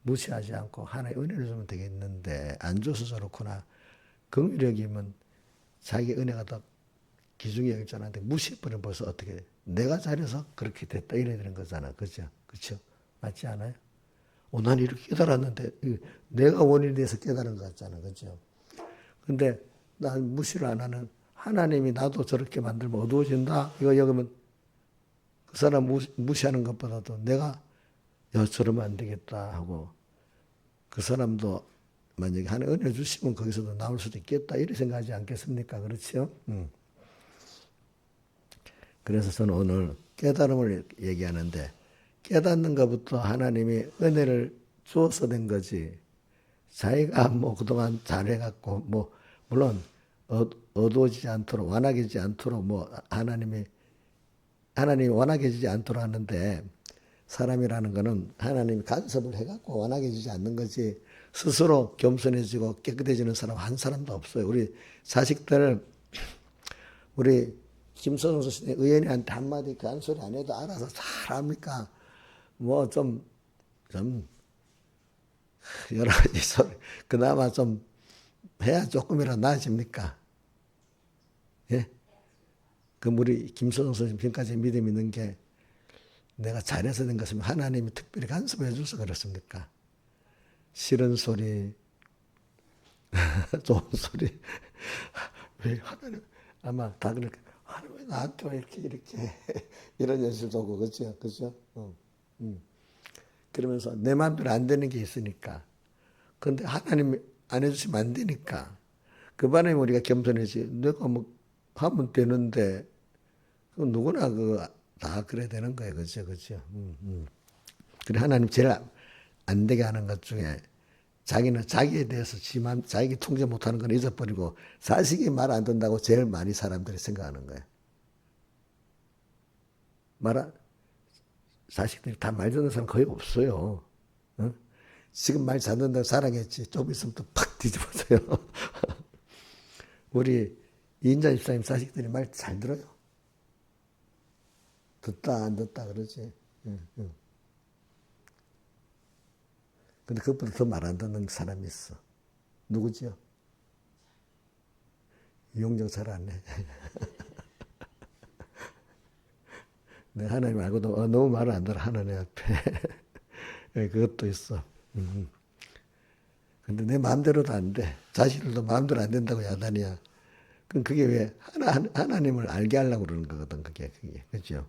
Speaker 1: 무시하지 않고 하나의 은혜를 주면 되겠는데 안 줘서 저렇구나. 긍휼히 여기면 자기 은혜가 더 기준이 여길 줄 알았는데 무시해버리면 벌써 어떻게 돼? 내가 잘해서 그렇게 됐다 이래야 되는 거잖아. 그죠? 그렇죠? 맞지 않아요? 난 이렇게 깨달았는데 내가 원인이 돼서 깨달은 것 같잖아. 그죠? 근데 난 무시를 안 하는 하나님이 나도 저렇게 만들면 어두워진다. 이거 여기면 그 사람 무시하는 것보다도 내가 저러면 안 되겠다 하고 그 사람도 만약에 하나님 은혜 주시면 거기서도 나올 수도 있겠다. 이렇게 생각하지 않겠습니까? 그렇죠? 그래서 저는 오늘 깨달음을 얘기하는데 깨닫는 것부터 하나님이 은혜를 주어서 된 거지. 자기가 뭐 그동안 잘해갖고 뭐 물론 어두워지지 않도록 완악해지지 않도록 뭐 하나님이 완악해지지 않도록 하는데 사람이라는 거는 하나님이 간섭을 해갖고 완악해지지 않는 거지 스스로 겸손해지고 깨끗해지는 사람 한 사람도 없어요. 우리 자식들 우리 김선웅 선생님 의원이한테 한마디 그 한 소리 안 해도 알아서 잘합니까? 뭐 좀 여러 가지 소리 그나마 좀 해야 조금이라도 나아집니까? 예? 그럼 우리 김선웅 선생님 지금까지 믿음 있는 게 내가 잘해서 된 것이면 하나님이 특별히 간섭해 줘서 그렇습니까? 싫은 소리, 좋은 소리. 왜 하나님, 아마 다 그렇게, 하나님 왜 나한테 왜 이렇게, 이런 연습도 오고, 그죠? 그죠? 그러면서 내 마음대로 안 되는 게 있으니까. 근데 하나님이 안 해주시면 안 되니까. 그 바람에 우리가 겸손해지. 내가 뭐 하면 되는데, 누구나 다 그래야 되는 거예요. 그죠? 그죠? 그래, 하나님 제일 안 되게 하는 것 중에 자기는 자기에 대해서 자기 통제 못하는 건 잊어버리고 자식이 말 안 듣는다고 제일 많이 사람들이 생각하는 거예요. 자식들이 다 말 듣는 사람 거의 없어요. 어? 지금 말 잘 듣는다고 사랑했지. 좀 있으면 또 팍 뒤집어져요. 우리 이인자 집사님 자식들이 말 잘 들어요. 듣다 안 듣다 그러지. 근데 그것보다 더 말 안 듣는 사람이 있어. 누구지요? 용정 잘 안 해. 내가 하나님 알고도 너무 말을 안 들어 하나님 앞에. 그것도 있어. 근데 내 마음대로도 안 돼. 자식들도 마음대로 안 된다고 야단이야. 그럼 그게 왜 하나님을 알게 하려고 그러는 거거든. 그게 그죠?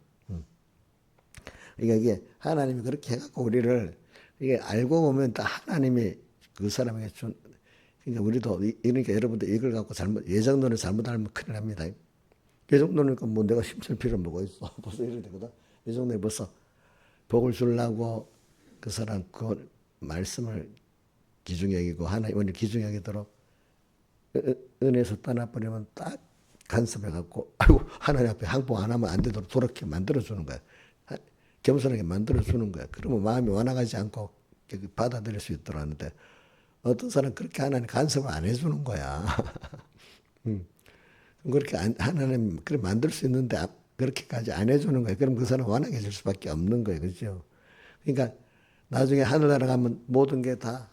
Speaker 1: 그러니까 이게 하나님이 그렇게 해갖고 우리를 이게 알고 보면 다 하나님이 그 사람에게 준. 그러니까 우리도 그러니까 여러분들 이걸 갖고 예정론을 잘못 알면 큰일 납니다. 예정론이니까 뭐 내가 힘쓸 필요 뭐가 있어. 벌써 이래 되거든. 예정론이 벌써 복을 주려고 그 사람 그 말씀을 기중히 여기고 하나님 오늘 기중히 여기도록 은혜에서 떠나버리면 딱 간섭해갖고 아이고 하나님 앞에 항복 안 하면 안 되도록 그렇게 만들어주는 거야. 겸손하게 만들어주는 거야. 그러면 마음이 완화하지 않고 받아들일 수 있도록 하는데 어떤 사람은 그렇게 하나님 간섭을 안 해주는 거야. 그렇게 하나님 그래 만들 수 있는데 그렇게까지 안 해주는 거야. 그럼 그 사람 완화해질 수밖에 없는 거예요. 그렇죠? 그러니까 나중에 하늘나라 가면 모든 게 다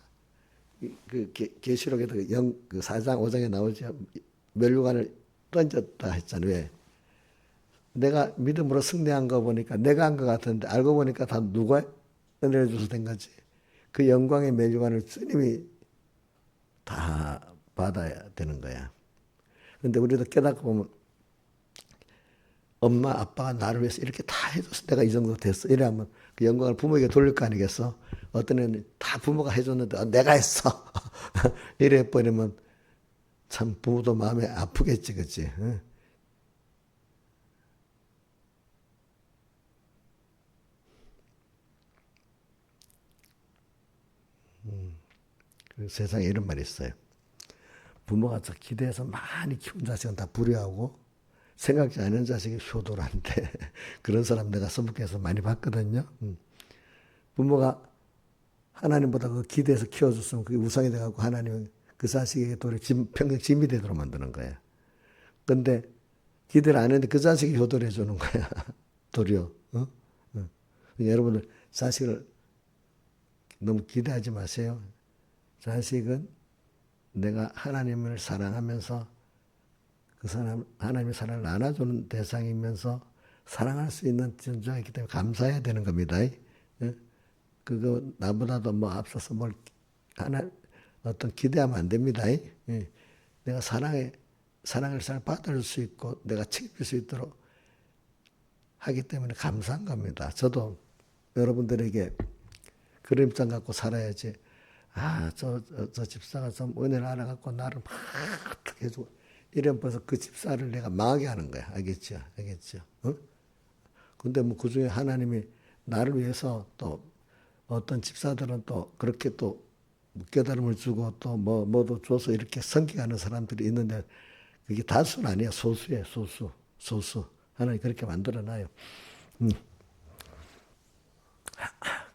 Speaker 1: 그 계시록에도 그 4장 5장에 나오지 멸류관을 던졌다 했잖아요. 왜? 내가 믿음으로 승리한 거 보니까 내가 한 것 같은데 알고 보니까 다 누가 은혜를 줘서 된 거지. 그 영광의 멸류관을 주님이 다 받아야 되는 거야. 근데 우리도 깨닫고 보면 엄마 아빠가 나를 위해서 이렇게 다 해줘서 내가 이 정도 됐어. 이래하면 그 영광을 부모에게 돌릴 거 아니겠어? 어떤 애는 다 부모가 해줬는데 내가 했어. 이래 버리면 참 부모도 마음이 아프겠지, 그치? 응? 그 세상에 이런 말이 있어요. 부모가 기대해서 많이 키운 자식은 다 불효하고 생각지 않은 자식이 효도란데 그런 사람 내가 서북에서 많이 봤거든요. 부모가 하나님보다 그 기대해서 키워줬으면 그게 우상이 돼갖고 하나님은 그 자식에게 평생 짐이 되도록 만드는 거야. 근데 기대를 안 했는데 그 자식이 효도를 해주는 거야. 도리어. 어? 그러니까 여러분들 자식을 너무 기대하지 마세요. 자식은 내가 하나님을 사랑하면서 그 사람 하나님의 사랑을 나눠주는 대상이면서 사랑할 수 있는 존재이기 때문에 감사해야 되는 겁니다. 그거 나보다도 뭐 앞서서 뭘 하나 어떤 기대하면 안 됩니다. 내가 사랑을 잘 받을 수 있고 내가 책임질 수 있도록 하기 때문에 감사한 겁니다. 저도 여러분들에게 그런 입장 갖고 살아야지. 저 집사가 좀 은혜를 알아갖고 나를 막 어떻게 해주고 이러면 벌써 그 집사를 내가 망하게 하는 거야. 알겠죠? 알겠죠? 어? 근데 뭐 그 중에 하나님이 나를 위해서 또 어떤 집사들은 또 그렇게 또 깨달음을 주고 또 뭐도 줘서 이렇게 섬기하는 사람들이 있는데 그게 다수는 아니야. 소수예요. 소수. 하나님 그렇게 만들어놔요.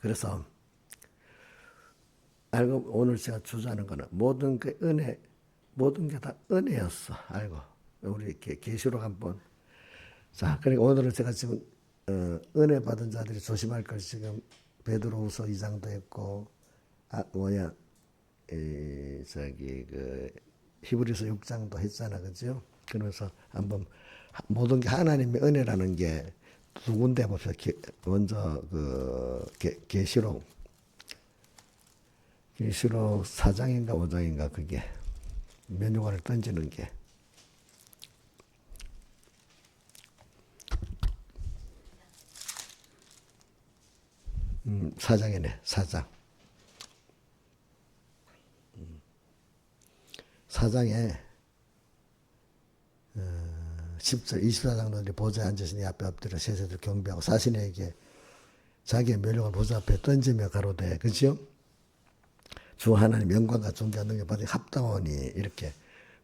Speaker 1: 그래서 알고 오늘 제가 주자는 거는 모든 게 다 은혜였어. 알고 우리 계시록 한번. 자, 그러니까 오늘은 제가 지금 은혜 받은 자들이 조심할 걸 지금 베드로후서 2장도 했고 그 히브리서 6장도 했잖아, 그죠? 그러면서 한번 모든 게 하나님의 은혜라는 게 두 군데 봅시다. 먼저 그 계시록 4장인가 5장인가 그게 면류관을 던지는 게 4장이네. 4장 4장에 10절 24장로들이 보좌에 앉으시니 앞에 엎드려 세세들 경배하고 사신에게 자기의 면류관 보좌 앞에 던지며 가로되 그죠? 주 하나님 영광과 존귀와 능력 받으니 합당하니 이렇게.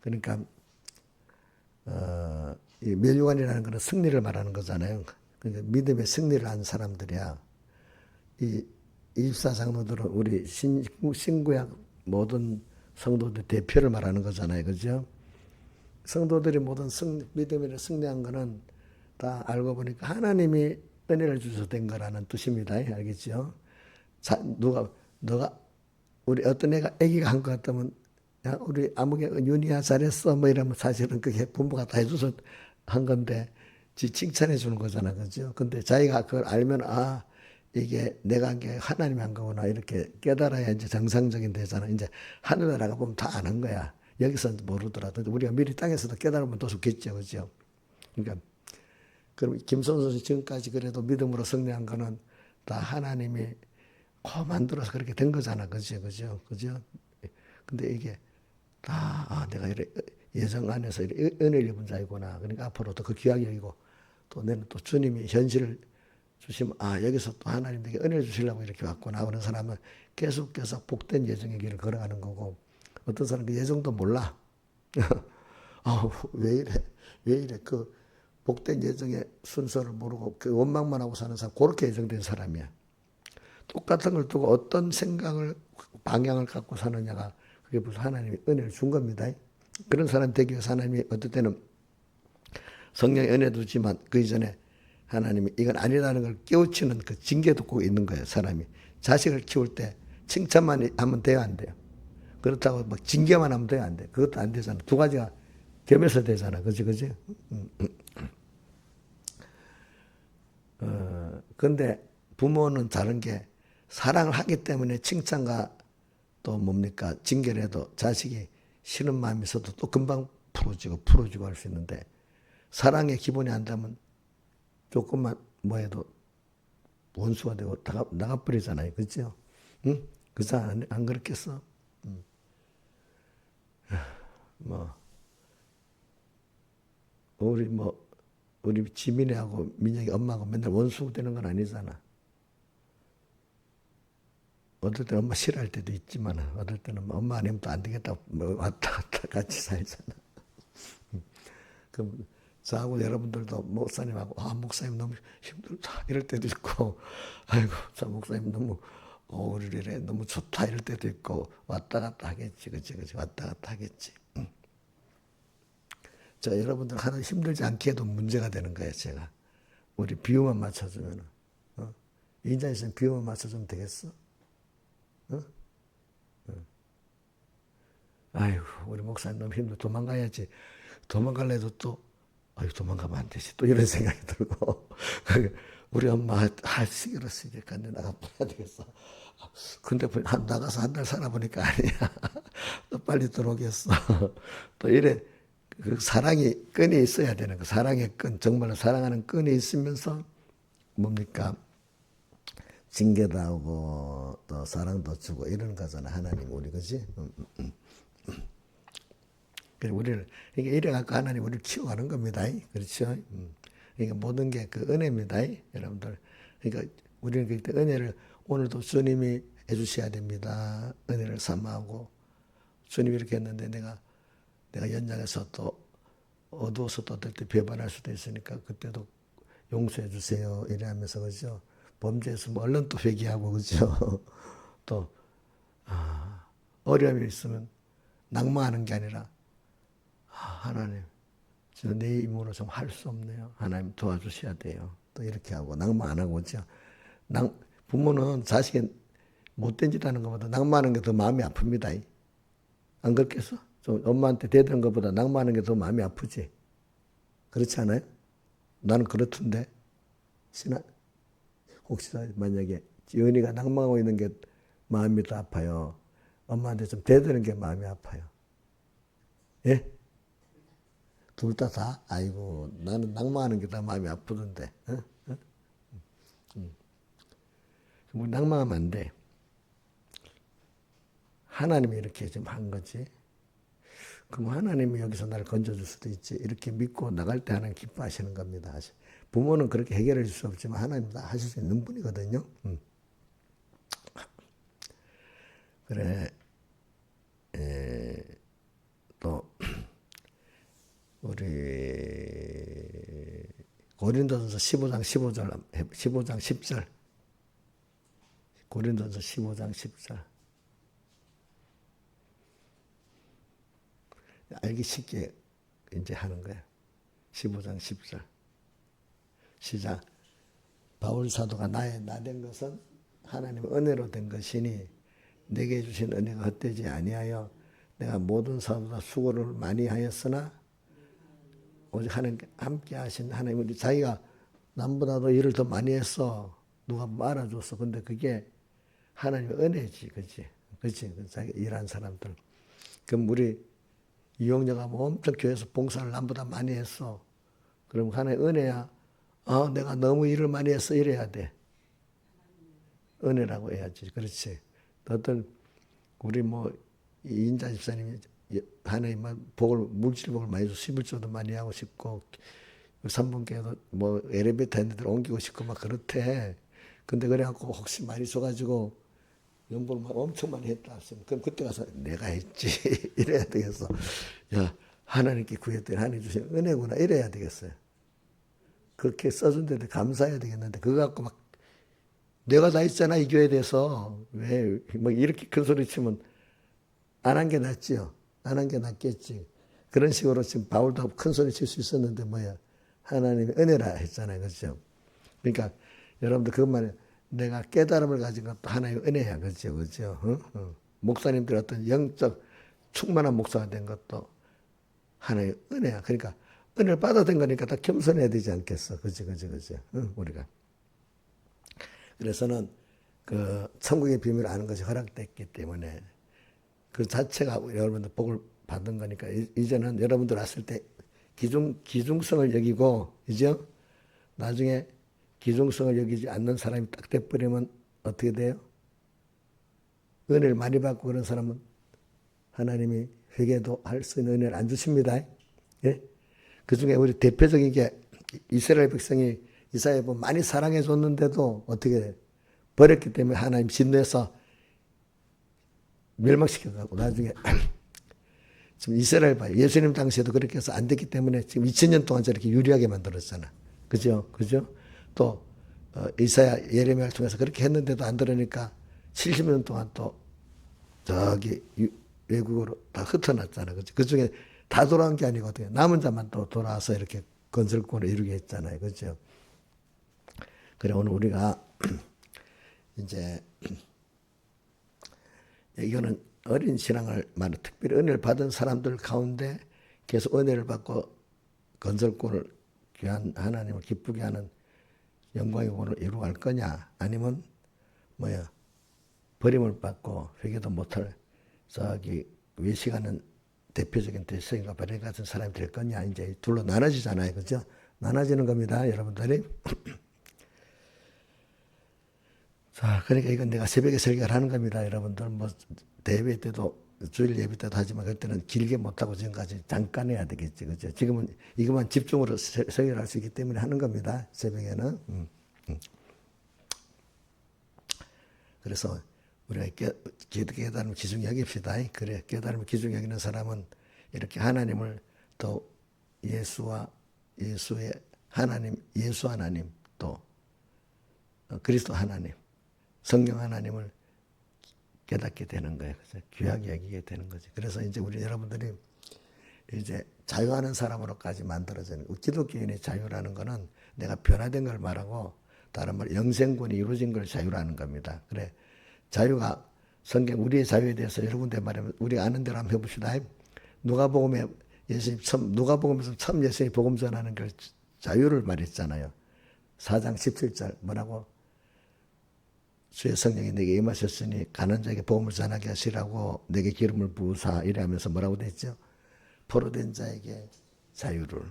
Speaker 1: 그러니까 이 면류관이라는 것은 승리를 말하는 거잖아요. 그러니까 믿음의 승리를 한 사람들이야. 이 24장로들은 우리 신구약 모든 성도들 대표를 말하는 거잖아요. 그죠? 성도들이 모든 믿음으로 승리한 거는 다 알고 보니까 하나님이 은혜를 주셔서 된 거라는 뜻입니다. 알겠죠? 너가 우리 어떤 애가 한 것 같으면 야, 우리 아무개 윤희야 잘했어 뭐 이러면 사실은 그게 부모가 다 해줘서 한 건데 칭찬해 주는 거잖아, 그죠? 근데 자기가 그걸 알면 아 이게 내가 한 게 하나님이 한 거구나 이렇게 깨달아야 이제 정상적인 되잖아. 이제 하늘나라가 보면 다 아는 거야. 여기서는 모르더라도 우리가 미리 땅에서도 깨달으면 더 좋겠죠, 그죠? 그러니까 그럼 김선수 선수 지금까지 그래도 믿음으로 승리한 거는 다 하나님이 만들어서 그렇게 된 거잖아, 그죠, 그죠, 그죠? 근데 이게 다 내가 이래 예정 안에서 이래 은혜를 입은 자이구나. 그러니까 앞으로도 그 귀하게 여기고 또 내는 또 주님이 현실을 주시면 여기서 또 하나님 에게 은혜를 주시려고 이렇게 왔구나. 그런 사람은 계속해서 복된 예정의 길을 걸어가는 거고 어떤 사람은 그 예정도 몰라. 왜 이래 왜 이래 그 복된 예정의 순서를 모르고 그 원망만 하고 사는 사람 그렇게 예정된 사람이야. 똑같은 걸 두고 어떤 생각을 방향을 갖고 사느냐가 그게 무슨 하나님이 은혜를 준 겁니다. 그런 사람 되기 위해서 하나님이 어떨 때는 성령의 은혜도 주지만 그 이전에 하나님이 이건 아니라는 걸 깨우치는 그 징계도 꼭 있는 거예요. 사람이 자식을 키울 때 칭찬만 하면 돼요, 안 돼요? 그렇다고 막 징계만 하면 돼요, 안 돼? 그것도 안 되잖아. 두 가지가 겸해서 되잖아, 그지, 그지? 근데 부모는 다른 게 사랑을 하기 때문에 칭찬과 또 뭡니까 징계를 해도 자식이 싫은 마음이 있어도 또 금방 풀어주고 할 수 있는데 사랑의 기본이 안 되면 조금만 뭐 해도 원수가 되고 나가버리잖아요. 그죠? 응? 그죠? 안 그렇겠어? 뭐, 우리 지민이하고 민혁이 엄마하고 맨날 원수 되는 건 아니잖아. 어떨 때는 엄마 싫어할 때도 있지만, 어떨 때는 엄마 아니면 또 안 되겠다. 뭐 왔다 갔다 같이 살잖아. 그럼 저하고 여러분들도 목사님하고 목사님 너무 힘들다 이럴 때도 있고 아이고 저 목사님 너무 우리 이래 너무 좋다 이럴 때도 있고 왔다 갔다 하겠지 그치 왔다 갔다 하겠지. 저 여러분들 하나 힘들지 않게 해도 문제가 되는 거예요. 제가 우리 비유만 맞춰주면 인자 있으면 비유만 맞춰주면 되겠어? 아이고 우리 목사님 너무 힘들어 도망가야지. 도망갈래도 또 도망가면 안 되지. 또 이런 생각이 들고. 우리 엄마, 시기로서 이제 간데 나가봐야 되겠어. 근데 나가서 한 달 살아보니까 아니야. 또 빨리 들어오겠어. 또 이래, 그 사랑이, 끈이 있어야 되는 거. 사랑의 끈, 정말로 사랑하는 끈이 있으면서 뭡니까? 징계도 하고, 또 사랑도 주고, 이런 거잖아. 하나님, 우리, 그지? 우리를 이게 이래갖고 하나님 우리를 키워가는 겁니다. 그렇죠? 그러니까 모든 게 그 은혜입니다, 여러분들. 그러니까 우리는 그때 은혜를 오늘도 주님이 해주셔야 됩니다. 은혜를 삼아하고 주님이 이렇게 했는데 내가 연장해서 또 어두워서 또 어떨 때 배반할 수도 있으니까 그때도 용서해 주세요. 이래하면서 그죠? 범죄했으면 얼른 또 회개하고 그죠? 또 어려움이 있으면 낙마하는 게 아니라 하나님, 저 내 힘으로 좀 할 수 없네요. 하나님 도와주셔야 돼요. 또 이렇게 하고 낭만 안 하고 그죠? 부모는 자식이 못된 짓 하는 것보다 낭만하는 게 더 마음이 아픕니다. 안 그렇겠어? 좀 엄마한테 대드는 것보다 낭만하는 게 더 마음이 아프지? 그렇지 않아요? 나는 그렇던데. 혹시 만약에 지은이가 낭만하고 있는 게 마음이 더 아파요. 엄마한테 좀 대드는 게 마음이 아파요. 예? 둘 다? 아이고, 나는 낭만하는 게 더 마음이 아프던데. 뭐 낭만하면 안 돼. 하나님이 이렇게 좀 한 거지. 그럼 하나님이 여기서 나를 건져줄 수도 있지. 이렇게 믿고 나갈 때 하나님 기뻐하시는 겁니다. 부모는 그렇게 해결해 줄 수 없지만 하나님 다 하실 수 있는 분이거든요. 그래, 또, 우리 고린도전서 15장 10절 고린도전서 15장 10절 알기 쉽게 이제 하는 거야. 15장 10절 시작. 바울 사도가 나된 것은 하나님의 은혜로 된 것이니 내게 주신 은혜가 헛되지 아니하여 내가 모든 사람보다 수고를 많이 하였으나 오직 하나님께 함께 하신 하나님은 자기가 남보다도 일을 더 많이 했어. 누가 말아줬어. 근데 그게 하나님의 은혜지. 그치? 그치? 자기 일한 사람들. 그럼 우리 이용녀가 뭐 엄청 교회에서 봉사를 남보다 많이 했어. 그럼 하나님의 은혜야. 내가 너무 일을 많이 했어. 이래야 돼. 은혜라고 해야지. 그렇지. 어떤 우리 뭐 이인자 집사님이 하나님 복을 물질 복을 많이 줘 11조도 많이 하고 싶고 삼분교회도 뭐 엘리베이터 있는 데로 옮기고 싶고 막 그렇대. 근데 그래갖고 혹시 많이 줘가지고 연봉을 막 엄청 많이 했다 하시면 그럼 그때 가서 내가 했지 이래야 되겠어. 야 하나님께 구했더니 하나님 주신 은혜구나 이래야 되겠어요. 그렇게 써준 데도 감사해야 되겠는데 그거 갖고 막 내가 다 했잖아 이 교회에 대해서 왜 뭐 이렇게 큰 소리 치면 안 한 게 낫지요. 안 한 게 낫겠지. 그런 식으로 지금 바울도 큰 소리 칠 수 있었는데 뭐야 하나님의 은혜라 했잖아요. 그렇죠? 그러니까 여러분들 그것만 내가 깨달음을 가진 것도 하나님의 은혜야. 그렇죠? 그렇죠? 목사님들 어떤 영적 충만한 목사가 된 것도 하나님의 은혜야. 그러니까 은혜를 받아든 거니까 다 겸손해야 되지 않겠어. 그렇죠? 그렇죠? 그렇죠? 우리가. 그래서는 그 천국의 비밀을 아는 것이 허락됐기 때문에 그 자체가 여러분들 복을 받은 거니까 이제는 여러분들 왔을 때 기중성을 여기고 이죠? 나중에 기중성을 여기지 않는 사람이 딱 돼버리면 어떻게 돼요? 은혜를 많이 받고 그런 사람은 하나님이 회개도 할 수 있는 은혜를 안 주십니다. 예? 그 중에 우리 대표적인 게 이스라엘 백성이 이사야 보면 많이 사랑해 줬는데도 어떻게 돼요? 버렸기 때문에 하나님 진노해서 멸망시켜가고 나중에 지금 이스라엘 봐요. 예수님 당시에도 그렇게 해서 안 됐기 때문에 지금 2000년 동안 저렇게 유리하게 만들었잖아. 그죠? 그죠? 또 이사야 예레미야를 통해서 그렇게 했는데도 안 들으니까 70년 동안 또 저기 외국으로 다 흩어났잖아. 그죠? 그 중에 다 돌아온 게 아니거든요. 남은 자만 또 돌아와서 이렇게 건설권을 이루게 했잖아요. 그죠? 그래 오늘 우리가 이제 이거는 어린 신앙을 말해 특별히 은혜를 받은 사람들 가운데 계속 은혜를 받고 건설권을 귀한 하나님을 기쁘게 하는 영광의 공을 이루어갈 거냐 아니면 뭐야 버림을 받고 회개도 못할 저기 외식하는 대표적인 대성인가 바레 같은 사람이 될 거냐 이제 둘로 나눠지잖아요. 그죠? 나눠지는 겁니다. 여러분들이. 자, 그러니까 이건 내가 새벽에 설교를 하는 겁니다. 여러분들 뭐 대회 때도 주일 예배 때도 하지만 그때는 길게 못하고 지금까지 잠깐 해야 되겠지. 그죠? 지금은 이것만 집중으로 설교를 할 수 있기 때문에 하는 겁니다. 새벽에는. 그래서 우리가 깨달음을 기중히 여깁시다. 그래, 깨달음을 기중히 여기는 사람은 이렇게 하나님을 또 예수의 하나님, 예수 하나님 또 그리스도 하나님, 성령 하나님을 깨닫게 되는 거예요. 그래서 귀하게 여기게 되는 거지. 그래서 이제 우리 여러분들이 이제 자유하는 사람으로까지 만들어지는 기독교인의 자유라는 거는 내가 변화된 걸 말하고 다른 말 영생권이 이루어진 걸 자유라는 겁니다. 그래 자유가 성경 우리의 자유에 대해서 여러 군데 말하면 우리가 아는 대로 한번 해봅시다. 누가복음에 예수님 누가복음에서 처음 예수님이 복음 전하는 걸 자유를 말했잖아요. 4장 17절 뭐라고? 주의 성령이 내게 임하셨으니 가난 자에게 복음을 전하게 하시라고 내게 기름을 부으사 이래 하면서 뭐라고 됐죠? 포로된 자에게 자유를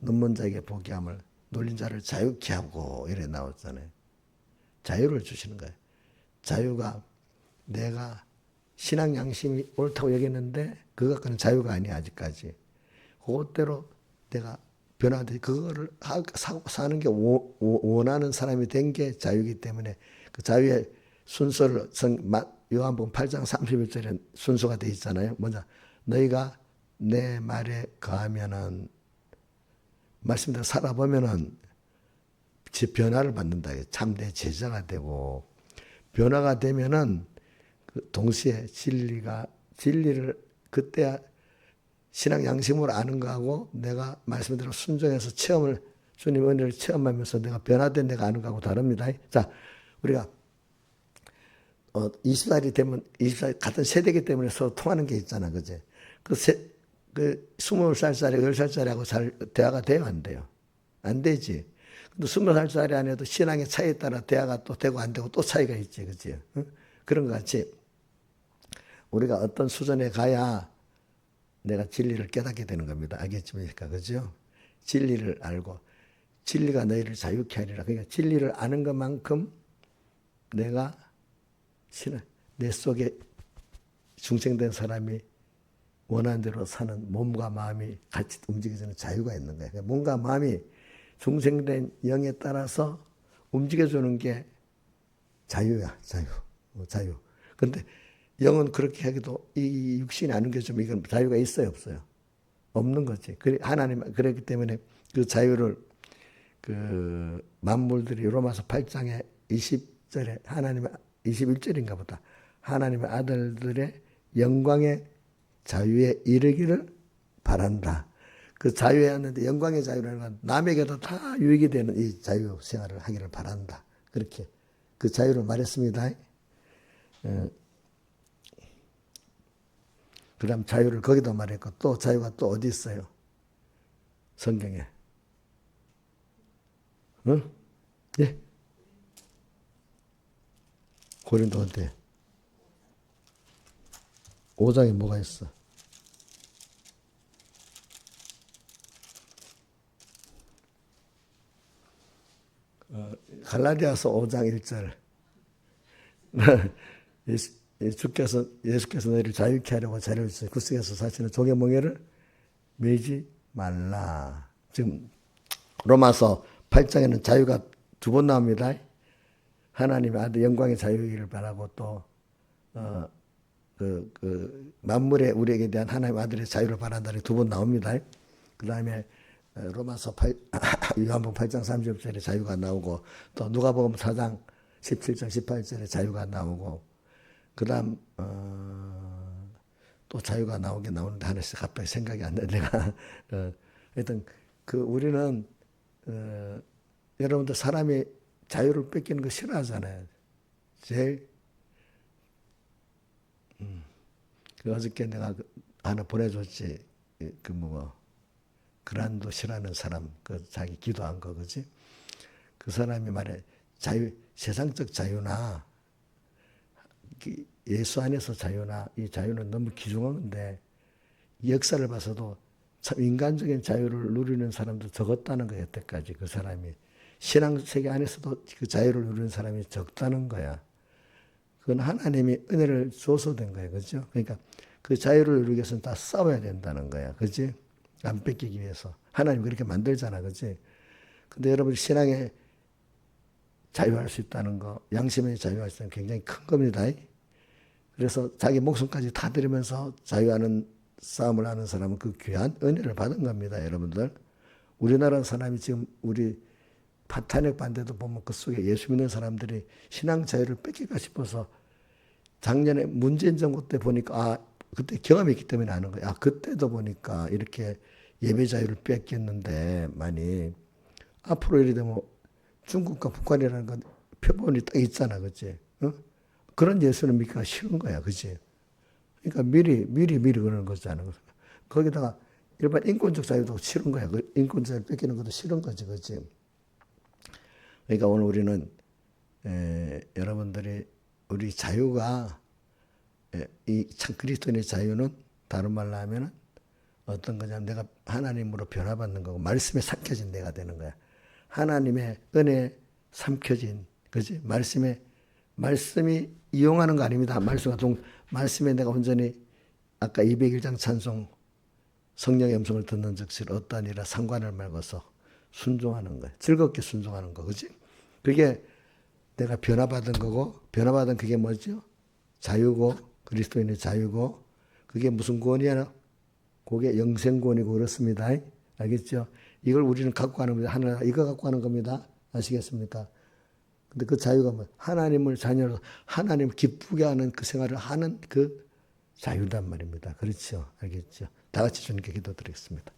Speaker 1: 눈먼 자에게 보게 함을 놀린 자를 자유케 하고 이래 나왔잖아요. 자유를 주시는 거예요. 자유가 내가 신앙 양심이 옳다고 여겼는데 그거 갖고는 자유가 아니야 아직까지. 그것대로 내가 변화돼 그거를 사는 게 원하는 사람이 된 게 자유이기 때문에 그 자유의 순서를 요한복음 8장 31절에 순서가 되어 있잖아요. 먼저 너희가 내 말에 거하면은 말씀대로 살아보면은 변화를 받는다. 참된 제자가 되고 변화가 되면은 그 동시에 진리를 그때 신앙 양심으로 아는 거하고 내가 말씀대로 순종해서 주님의 은혜를 체험하면서 내가 변화된 내가 아는 거하고 다릅니다. 자, 우리가 20살이 되면 20살 같은 세대이기 때문에 서로 통하는 게 있잖아, 그지? 그 20살짜리, 10살짜리하고 대화가 돼요, 안 돼요? 안 되지. 근데 20살짜리 안에도 신앙의 차이에 따라 대화가 또 되고 안 되고 또 차이가 있지, 그지? 응? 그런 것 같이 우리가 어떤 수준에 가야 내가 진리를 깨닫게 되는 겁니다. 알겠습니까? 그죠? 진리를 알고 진리가 너희를 자유케 하리라. 그러니까 진리를 아는 것만큼 내가 내 속에 중생된 사람이 원하는 대로 사는 몸과 마음이 같이 움직여지는 자유가 있는 거예요. 그러니까 몸과 마음이 중생된 영에 따라서 움직여주는 게 자유야, 자유. 근데 영은 그렇게 하기도 이 육신이 안 움직여주면 이건 자유가 있어요, 없어요? 없는 거지. 하나님, 그렇기 때문에 그 자유를 그 만물들이 로마서 8장에 20절에 하나님의 21절인가 보다. 하나님의 아들들의 영광의 자유에 이르기를 바란다. 그 자유에 왔는데 영광의 자유라는 건 남에게도 다 유익이 되는 이 자유 생활을 하기를 바란다. 그렇게 그 자유를 말했습니다. 그 다음 자유를 거기도 말했고 또 자유가 또 어디 있어요? 성경에. 응? 예? 고린도 어디? 5장에 뭐가 있어? 갈라디아서 5장 1절. 예수께서 너희를 자유케 하려고 자유를 주시니 그 속에서 사시는 종의 멍에를 매지 말라. 지금 로마서 8장에는 자유가 두 번 나옵니다. 하나님의 아들 영광의 자유이기를 바라고 또 만물의 우리에게 대한 하나님의 아들의 자유를 바란다는 두 번 나옵니다. 그 다음에 로마서 요한복음 8장 30절에 자유가 나오고 또 누가복음 4장 17장 18절에 자유가 나오고 그 다음 또 자유가 나오긴 나오는데 하나씩 갑자기 생각이 안 나. 내가 하여튼 우리는 여러분들 사람이 자유를 뺏기는 거 싫어하잖아요. 제일 어저께 내가 하나 보내줬지. 그란도 싫어하는 사람, 자기 기도한 거, 그지? 그 사람이 말해, 세상적 자유나, 예수 안에서 자유나, 이 자유는 너무 귀중한 건데, 역사를 봐서도 참 인간적인 자유를 누리는 사람도 적었다는 거야, 여태까지 그 사람이. 신앙 세계 안에서도 그 자유를 누리는 사람이 적다는 거야. 그건 하나님이 은혜를 줘서 된 거예요, 그죠? 그러니까 그 자유를 누리기 위해서는 다 싸워야 된다는 거야, 그지? 안 뺏기기 위해서. 하나님 그렇게 만들잖아, 그지? 근데 여러분 신앙에 자유할 수 있다는 거, 양심의 자유할 수 있다는 거 굉장히 큰 겁니다. 그래서 자기 목숨까지 다 드리면서 자유하는 싸움을 하는 사람은 그 귀한 은혜를 받은 겁니다, 여러분들. 우리나라 사람이 지금 우리 탄핵 반대도 보면 그 속에 예수 믿는 사람들이 신앙 자유를 뺏길까 싶어서 작년에 문재인 정부 때 보니까 그때 경험이 있기 때문에 아는 거야. 그때도 보니까 이렇게 예배 자유를 뺏겼는데 많이 앞으로 이래 되면 중국과 북한이라는 건 표본이 딱 있잖아, 그치? 어? 그런 예수는 믿기가 싫은 거야, 그치? 그러니까 미리 그러는 거잖아. 거기다가 일반 인권적 자유도 싫은 거야. 인권 자유 뺏기는 것도 싫은 거지, 그치? 그러니까 오늘 우리는 여러분들이 우리 자유가 이 참 그리스도인의 자유는 다른 말로 하면은 어떤 거냐면 내가 하나님으로 변화받는 거고 말씀에 삼켜진 내가 되는 거야. 하나님의 은혜에 삼켜진, 그지? 말씀이 이용하는 거 아닙니다. 말씀에 내가 온전히 아까 201장 찬송 성령의 음성을 듣는 즉시 어떠하니라 상관을 말고서 순종하는 거야. 즐겁게 순종하는 거, 그지? 그게 내가 변화받은 거고, 변화받은 그게 뭐죠? 자유고, 그리스도인의 자유고, 그게 무슨 구원이야? 그게 영생구원이고 그렇습니다. 알겠죠? 이걸 우리는 갖고 가는 겁니다. 하나, 이거 갖고 가는 겁니다. 아시겠습니까? 근데 그 자유가 뭐, 하나님을 자녀로, 하나님을 기쁘게 하는 그 생활을 하는 그 자유단 말입니다. 그렇죠? 알겠죠? 다 같이 주님께 기도드리겠습니다.